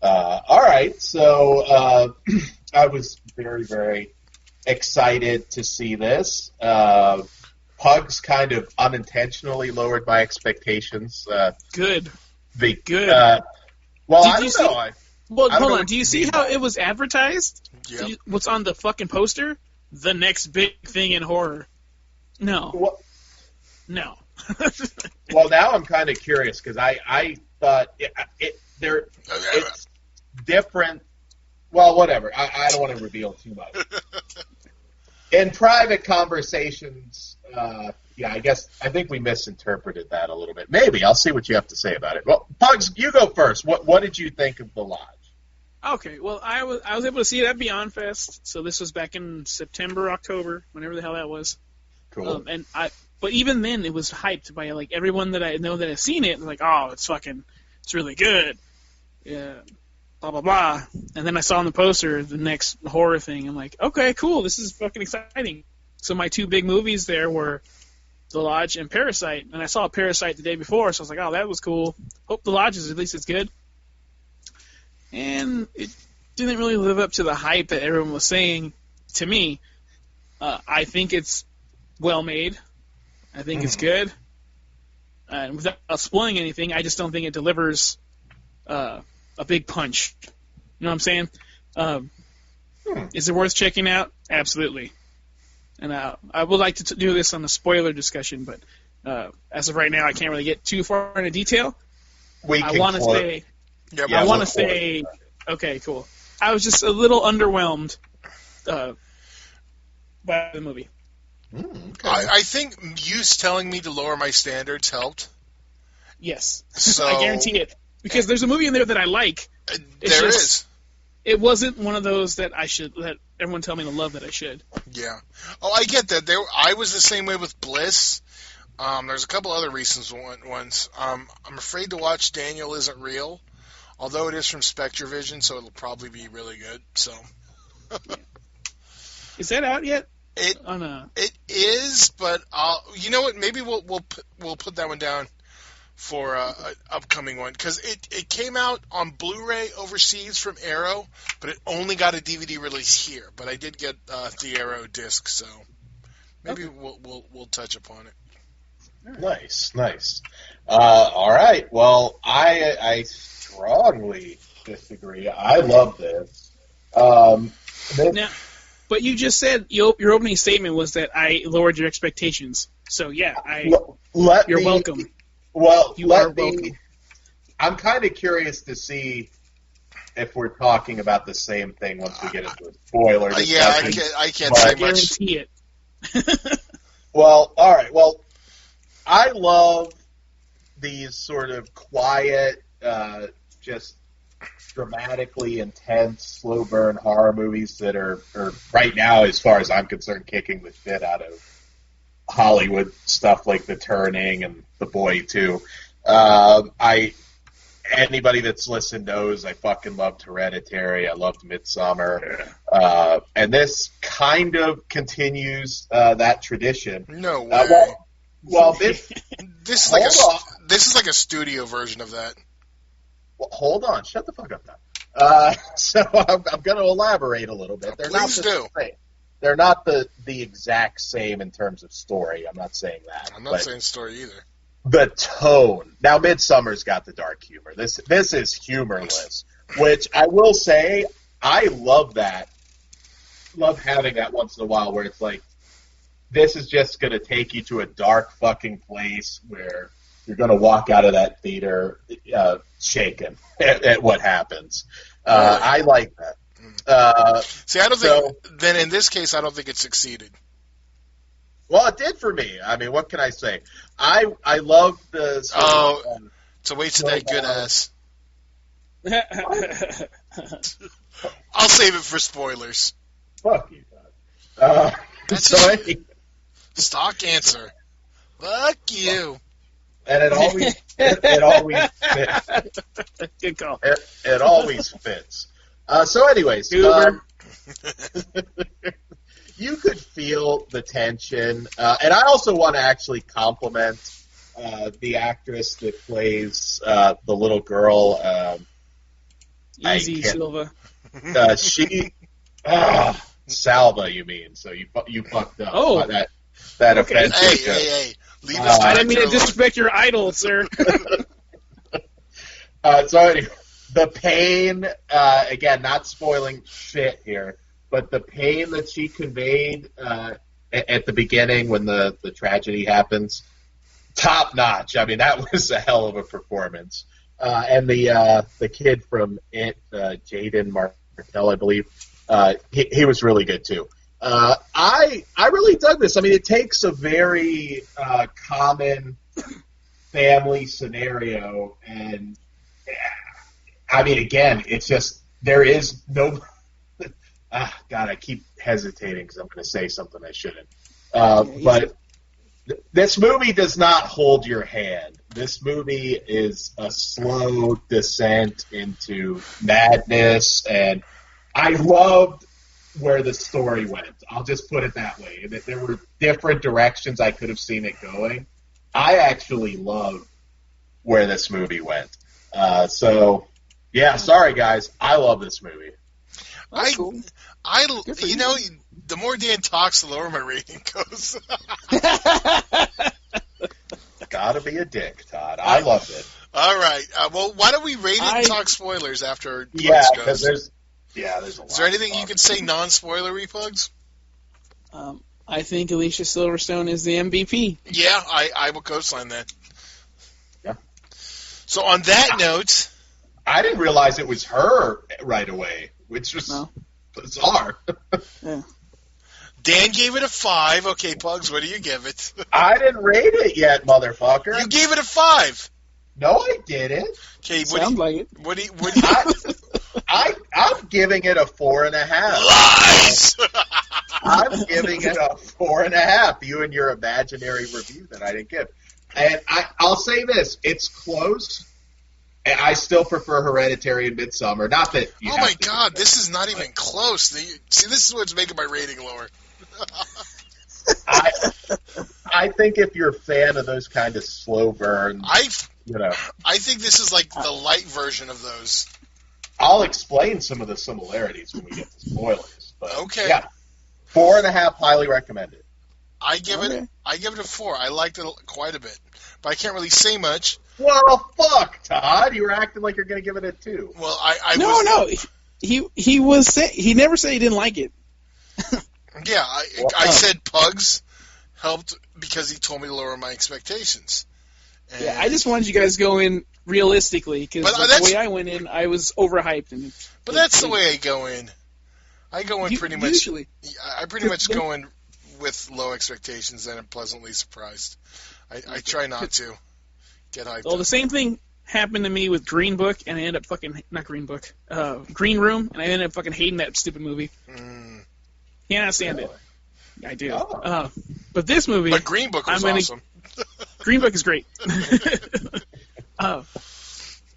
All right, so I was very, very excited to see this. Pugs kind of unintentionally lowered my expectations. Good. Good. Did Well, I you don't know. Well, I don't hold know on. Do you see how it was advertised? Yeah. What's on the fucking poster? The next big thing in horror. No. Well, No. well, now I'm kind of curious because I thought it's different. Well, whatever. I don't want to reveal too much. In private conversations, I think we misinterpreted that a little bit. Maybe. I'll see what you have to say about it. Well, Pugs, you go first. What did you think of The Lodge? Okay, well, I was able to see it at Beyond Fest, so this was back in September, October, whenever the hell that was. Cool. But even then, it was hyped by like everyone that I know that has seen it. Like, oh, it's really good. Yeah, blah blah blah. And then I saw on the poster the next horror thing. I'm like, okay, cool, this is fucking exciting. So my 2 big movies there were The Lodge and Parasite, and I saw Parasite the day before, so I was like, oh, that was cool. Hope The Lodge is at least as good. And it didn't really live up to the hype that everyone was saying to me. I think it's well made. I think it's good. And without spoiling anything, I just don't think it delivers a big punch. You know what I'm saying? Is it worth checking out? Absolutely. And I would like to do this on a spoiler discussion, but as of right now, I can't really get too far into detail. I want to say... I want to say, okay, cool. I was just a little underwhelmed by the movie. Okay. I think you telling me to lower my standards helped. Yes, So, I guarantee it. Because there's a movie in there that I like. There is. It wasn't one of those that everyone tell me to love that I should. Yeah. Oh, I get that. I was the same way with Bliss. There's a couple other recent ones. I'm afraid to watch Daniel Isn't Real. Although it is from Spectrovision, so it'll probably be really good. So, is that out yet? It is, but you know what? Maybe we'll put that one down for an upcoming one because it came out on Blu-ray overseas from Arrow, but it only got a DVD release here. But I did get the Arrow disc, so maybe we'll touch upon it. Nice. All right. Well, I strongly disagree. I love this. Now, but you just said your opening statement was that I lowered your expectations. So yeah, you're welcome. Well, you are welcome. I'm kind of curious to see if we're talking about the same thing once we get into a spoiler discussion. Yeah, I can't say much. Guarantee it. Well, all right. Well, I love these sort of quiet, just dramatically intense, slow burn horror movies that are right now, as far as I'm concerned, kicking the shit out of Hollywood stuff like The Turning and The Boy 2. Anybody that's listened knows I fucking loved Hereditary. I loved Midsommar. And this kind of continues that tradition. No way. Well, this is like a studio version of that. Well, hold on. Shut the fuck up now. So I'm going to elaborate a little bit. Please do. They're not the exact same in terms of story. I'm not saying that. I'm not saying story either. The tone. Now, Midsommar's got the dark humor. This is humorless, which I will say I love that. Love having that once in a while where it's like, this is just going to take you to a dark fucking place where you're going to walk out of that theater shaken at what happens. I like that. See, I don't think. Then in this case, I don't think it succeeded. Well, it did for me. I mean, what can I say? I love the. So wait till that good ass. I'll save it for spoilers. Fuck you, God. That's stock answer. Fuck you. And it always fits. Good call. It always fits. So, anyways, you could feel the tension, and I also want to actually compliment the actress that plays the little girl. Easy Silva. Salva, you mean? So you fucked up. Oh, that offensive. Hey! Leave us. I didn't mean to disrespect your idol, sir. So anyway, the pain. Again, not spoiling shit here, but the pain that she conveyed at the beginning when the tragedy happens, top notch. I mean, that was a hell of a performance. And the kid from It, Jaden Martell, I believe, he was really good too. I really dug this. I mean, it takes a very common family scenario, and I mean, again, it's just there is no. God, I keep hesitating because I'm going to say something I shouldn't. But this movie does not hold your hand. This movie is a slow descent into madness, and I loved where the story went. I'll just put it that way. That there were different directions I could have seen it going. I actually love where this movie went. So, yeah, sorry guys, I love this movie. Cool. You know, the more Dan talks, the lower my rating goes. Gotta be a dick, Todd. I loved it. All right. Well, why don't we rate it and talk spoilers after Pugs because goes? there's a lot. Is there anything you can say non-spoilery, Pugs? I think Alicia Silverstone is the MVP. Yeah, I will co-sign that. Yeah. So on that note... I didn't realize it was her right away, which was bizarre. Yeah. Dan gave it a 5. Okay, Pugs, what do you give it? I didn't rate it yet, motherfucker. You gave it a 5. No, I didn't. Okay, Sounds like it. What do you I'm giving it a 4.5. Lies! I'm giving it a 4.5. You and your imaginary review that I didn't give. And I'll say this: it's close. And I still prefer Hereditary and Midsommar. Not that. Oh my God, this is not even close. See, this is what's making my rating lower. I think if you're a fan of those kind of slow burns, I think this is like the light version of those. I'll explain some of the similarities when we get to spoilers. But okay. Yeah, 4.5, highly recommended. I give it a 4. I liked it quite a bit, but I can't really say much. Well, fuck, Todd. You were acting like you're going to give it a 2. Well, No. He never said he didn't like it. Yeah, I said Pugs helped because he told me to lower my expectations. And yeah, I just wanted you guys to go in realistically, because the way I went in, I was overhyped. But that's the way I go in. I go in pretty much. Usually. I pretty much go in with low expectations and I'm pleasantly surprised. I try not to get hyped. Well, the same thing happened to me with Green Book, and I ended up Green Room, and I ended up fucking hating that stupid movie. Cannot stand it. I do. Oh. But this movie... But Green Book was awesome. Green Book is great. But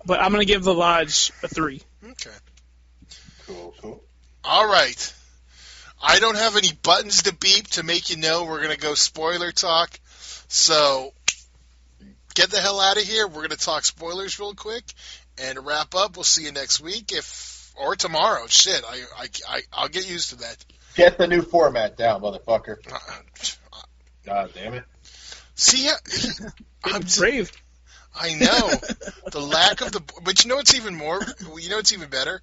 I'm going to give The Lodge a 3. Okay. Cool. All right. I don't have any buttons to beep to make you know we're going to go spoiler talk. So get the hell out of here. We're going to talk spoilers real quick. And to wrap up, we'll see you next week or tomorrow. Shit, I'll get used to that. Get the new format down, motherfucker. God damn it. See, I'm brave. I know. The lack of the... But you know what's even more... You know what's even better?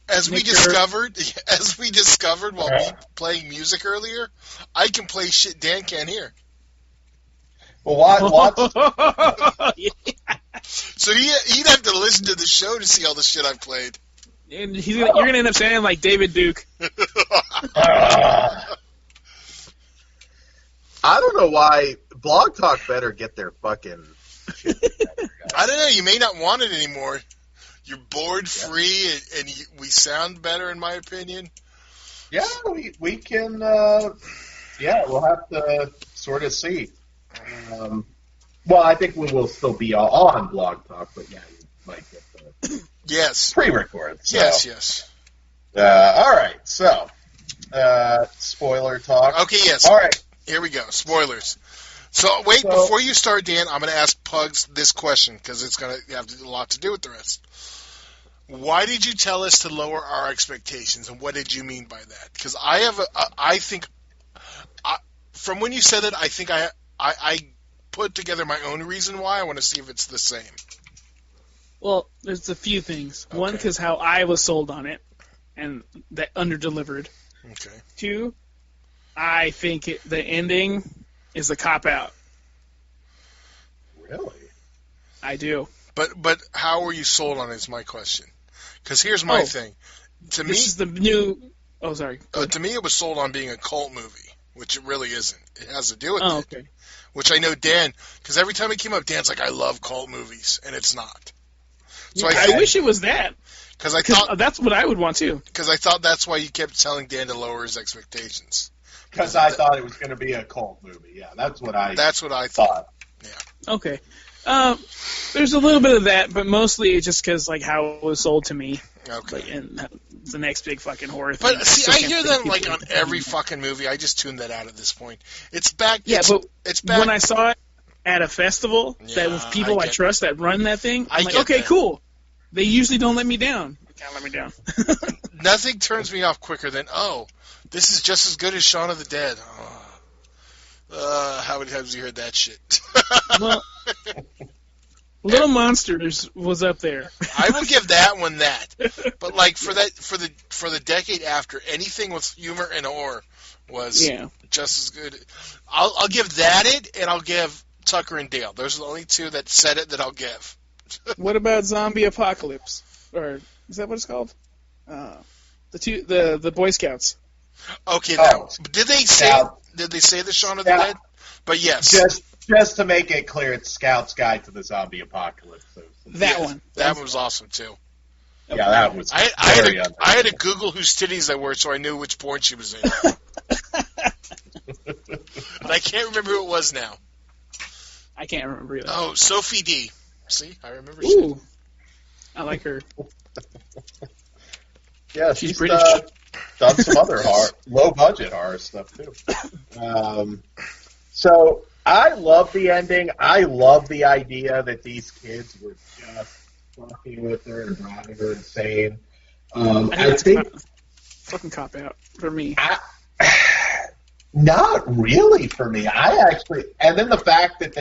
As we discovered while playing music earlier, I can play shit Dan can't hear. Well, watch. Yeah. So he'd have to listen to the show to see all the shit I've played. And you're going to end up sounding like David Duke. I don't know why Blog Talk better get their fucking shit together, guys. I don't know. You may not want it anymore. You're board free, and we sound better, in my opinion. Yeah, we can. We'll have to sort of see. Well, I think we will still be on Blog Talk, but yeah, you might get the pre-record. So. Yes. All right, so spoiler talk. Okay, yes. All right, here we go. Spoilers. So before you start, Dan, I'm going to ask Pugs this question because it's going to have a lot to do with the rest. Why did you tell us to lower our expectations, and what did you mean by that? Because from when you said it, I think I put together my own reason why. I want to see if it's the same. Well, there's a few things. Okay. One, because how I was sold on it, and that underdelivered. Okay. Two, I think the ending is a cop-out. Really? I do. But how were you sold on it is my question. Because here's my thing. To this is the new... Oh, sorry. To me, it was sold on being a cult movie, which it really isn't. It has to do with it. Okay. Which I know Dan... Because every time it came up, Dan's like, I love cult movies, and it's not. So I wish it was that. Because I thought... That's what I would want, too. Because I thought that's why you kept telling Dan to lower his expectations. Because I thought it was going to be a cult movie. Yeah, that's what I thought. Yeah. Okay. There's a little bit of that, but mostly it's just because how it was sold to me. Okay. And the next big fucking horror thing. But see, I hear that on every fucking movie. I just tuned that out at this point. It's back. Yeah, it's back. When I saw it at a festival that with people I trust that run that thing, I'm like, okay, cool. They usually don't let me down. They can't let me down. Nothing turns me off quicker than, this is just as good as Shaun of the Dead. How many times have you heard that shit? Well, Little Monsters was up there. I will give that one that. But for the decade after, anything with humor and horror was just as good. I'll give that it, and I'll give Tucker and Dale. Those are the only two that said it that I'll give. What about Zombie Apocalypse? Or is that what it's called? The Boy Scouts. Okay, now did they say the Shaun of the Dead? But yes. Just to make it clear, it's Scout's Guide to the Zombie Apocalypse. That one. That one was awesome too. Yeah, that was. I had to Google whose titties they were so I knew which porn she was in. But I can't remember who it was now. I can't remember either. Oh, Sophie D. See, I remember. Ooh, I like her. Yeah, she's British. Done some other low-budget horror stuff too. So I love the ending. I love the idea that these kids were just fucking with her and driving her insane. I think fucking cop out for me. Not really for me. And then the fact that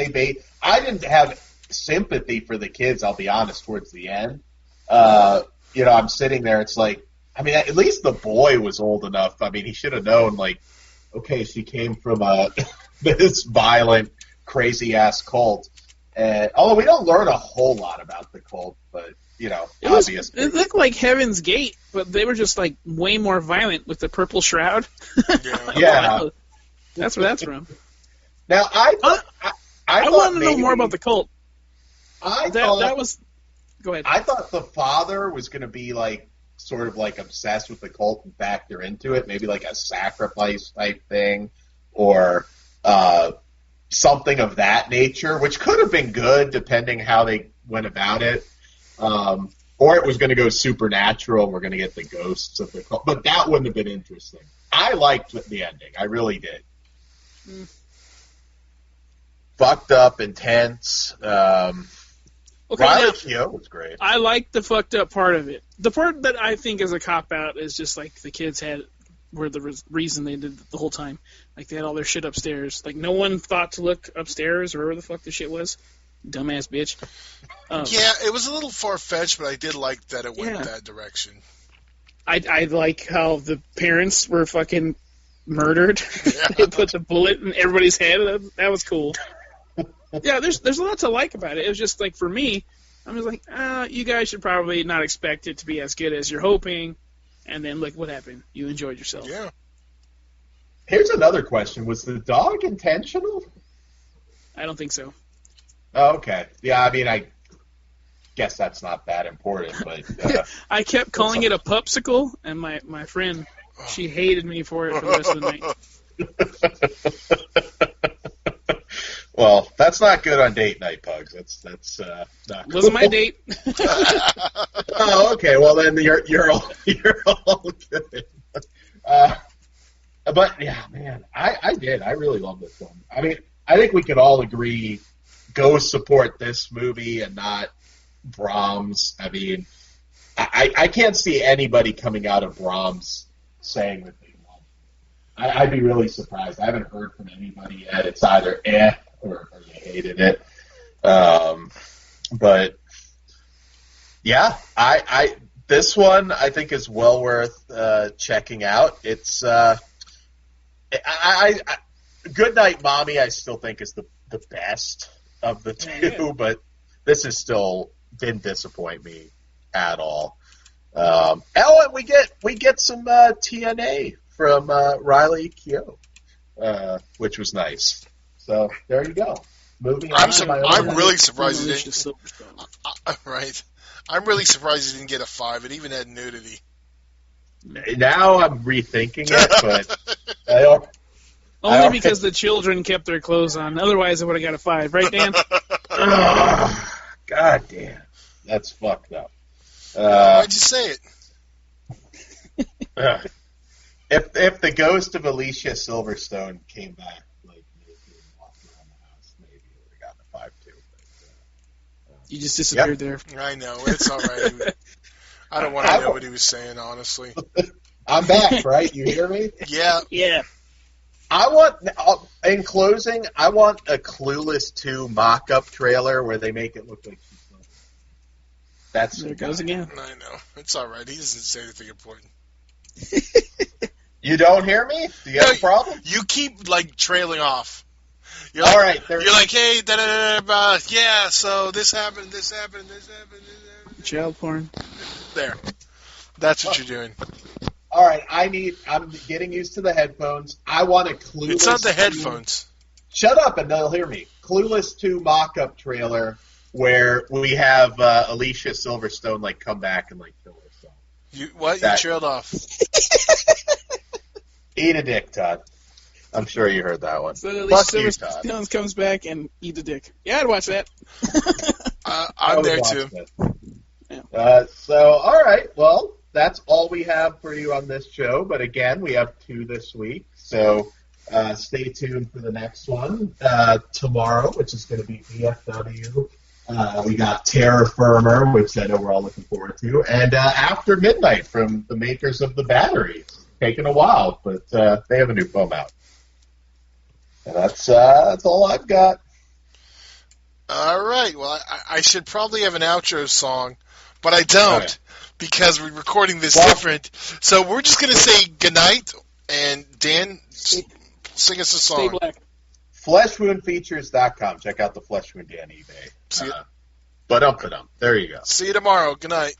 I didn't have sympathy for the kids. I'll be honest. Towards the end, I'm sitting there. It's like, I mean, at least the boy was old enough. I mean, he should have known. Okay, she came from this violent, crazy ass cult. And although we don't learn a whole lot about the cult, but obviously it looked like Heaven's Gate, but they were just way more violent with the purple shroud. Yeah. That's where that's from. Now I want to know more about the cult. That was. Go ahead. I thought the father was going to be sort of obsessed with the cult and factor into it, maybe a sacrifice type thing, or something of that nature, which could have been good depending how they went about it. Or it was going to go supernatural. We're going to get the ghosts of the cult, but that wouldn't have been interesting. I liked the ending. I really did. Fucked up, intense. Riley Keough was great. I like the fucked up part of it. The part that I think is a cop-out is just the kids were the reason they did it the whole time. They had all their shit upstairs. No one thought to look upstairs or wherever the fuck the shit was. Dumbass bitch. Yeah, it was a little far-fetched, but I did like that it went that direction. I like how the parents were fucking murdered. Yeah. They put the bullet in everybody's head. That was cool. Yeah, there's a lot to like about it. It was just for me, I'm just like, you guys should probably not expect it to be as good as you're hoping. And then look what happened. You enjoyed yourself. Yeah. Here's another question. Was the dog intentional? I don't think so. Oh, okay. Yeah, I mean, I guess that's not that important, but... I kept calling it a pupsicle, and my friend, she hated me for it for the rest of the night. Well, that's not good on date night, Pugs. That's not good. Wasn't my date. Oh, okay. Well, then you're all good. But yeah, man, I did. I really love this film. I mean, I think we could all agree, go support this movie and not Brahms. I mean, I can't see anybody coming out of Brahms saying that they love it. I'd be really surprised. I haven't heard from anybody yet. It's either or they hated it. But yeah, I this one I think is well worth checking out. It's Good Night, Mommy, I still think is the best of the two, but this is still didn't disappoint me at all. And we get some TNA from Riley Keough, which was nice. So there you go. Moving on. I'm really surprised he didn't. Right. I'm really surprised he didn't get a 5. It even had nudity. Now I'm rethinking it, but only because the children kept their clothes on. Otherwise, I would have got a 5, right, Dan? God damn, that's fucked up. Why'd you say it? If the ghost of Alicia Silverstone came back, like naked and walked around the house, maybe it would have gotten a 5 too. But, you just disappeared there. I know, it's all right. I don't want to know what he was saying, honestly. I'm back, right? You hear me? Yeah. Yeah. In closing, I want a Clueless 2 mock-up trailer where they make it look like she's funny. That's there it goes again. I know. It's all right. He doesn't say anything important. You don't hear me? Do you have a problem? You keep, like, trailing off. You're all like, right. You're like, hey, da-da-da-da, yeah, so this happened, this happened, this happened, this happened. Child porn. There. That's what you're doing. All right, I'm getting used to the headphones. I want a Clueless... It's not the headphones. Shut up and they'll hear me. Clueless 2 mock-up trailer where we have Alicia Silverstone, like, come back and, like, kill herself. You trailed off. Eat a dick, Todd. I'm sure you heard that one. So Alicia Silverstone comes back and eat a dick. Yeah, I'd watch that. I'm there, too. Yeah. So, all right, well... That's all we have for you on this show, but again, we have 2 this week, so stay tuned for the next one tomorrow, which is going to be BFW. We got Terra Firma, which I know we're all looking forward to, and After Midnight from the makers of The Battery. It's taken a while, but they have a new film out. And that's all I've got. All right, well, I should probably have an outro song, but I don't. Okay. Because we're recording this different. So we're just going to say goodnight, and Dan, sing us a song. Stay black. FleshwoundFeatures.com. Check out the Flesh Wound Dan eBay. See you. Ba-dum-ba-dum. There you go. See you tomorrow. Good night.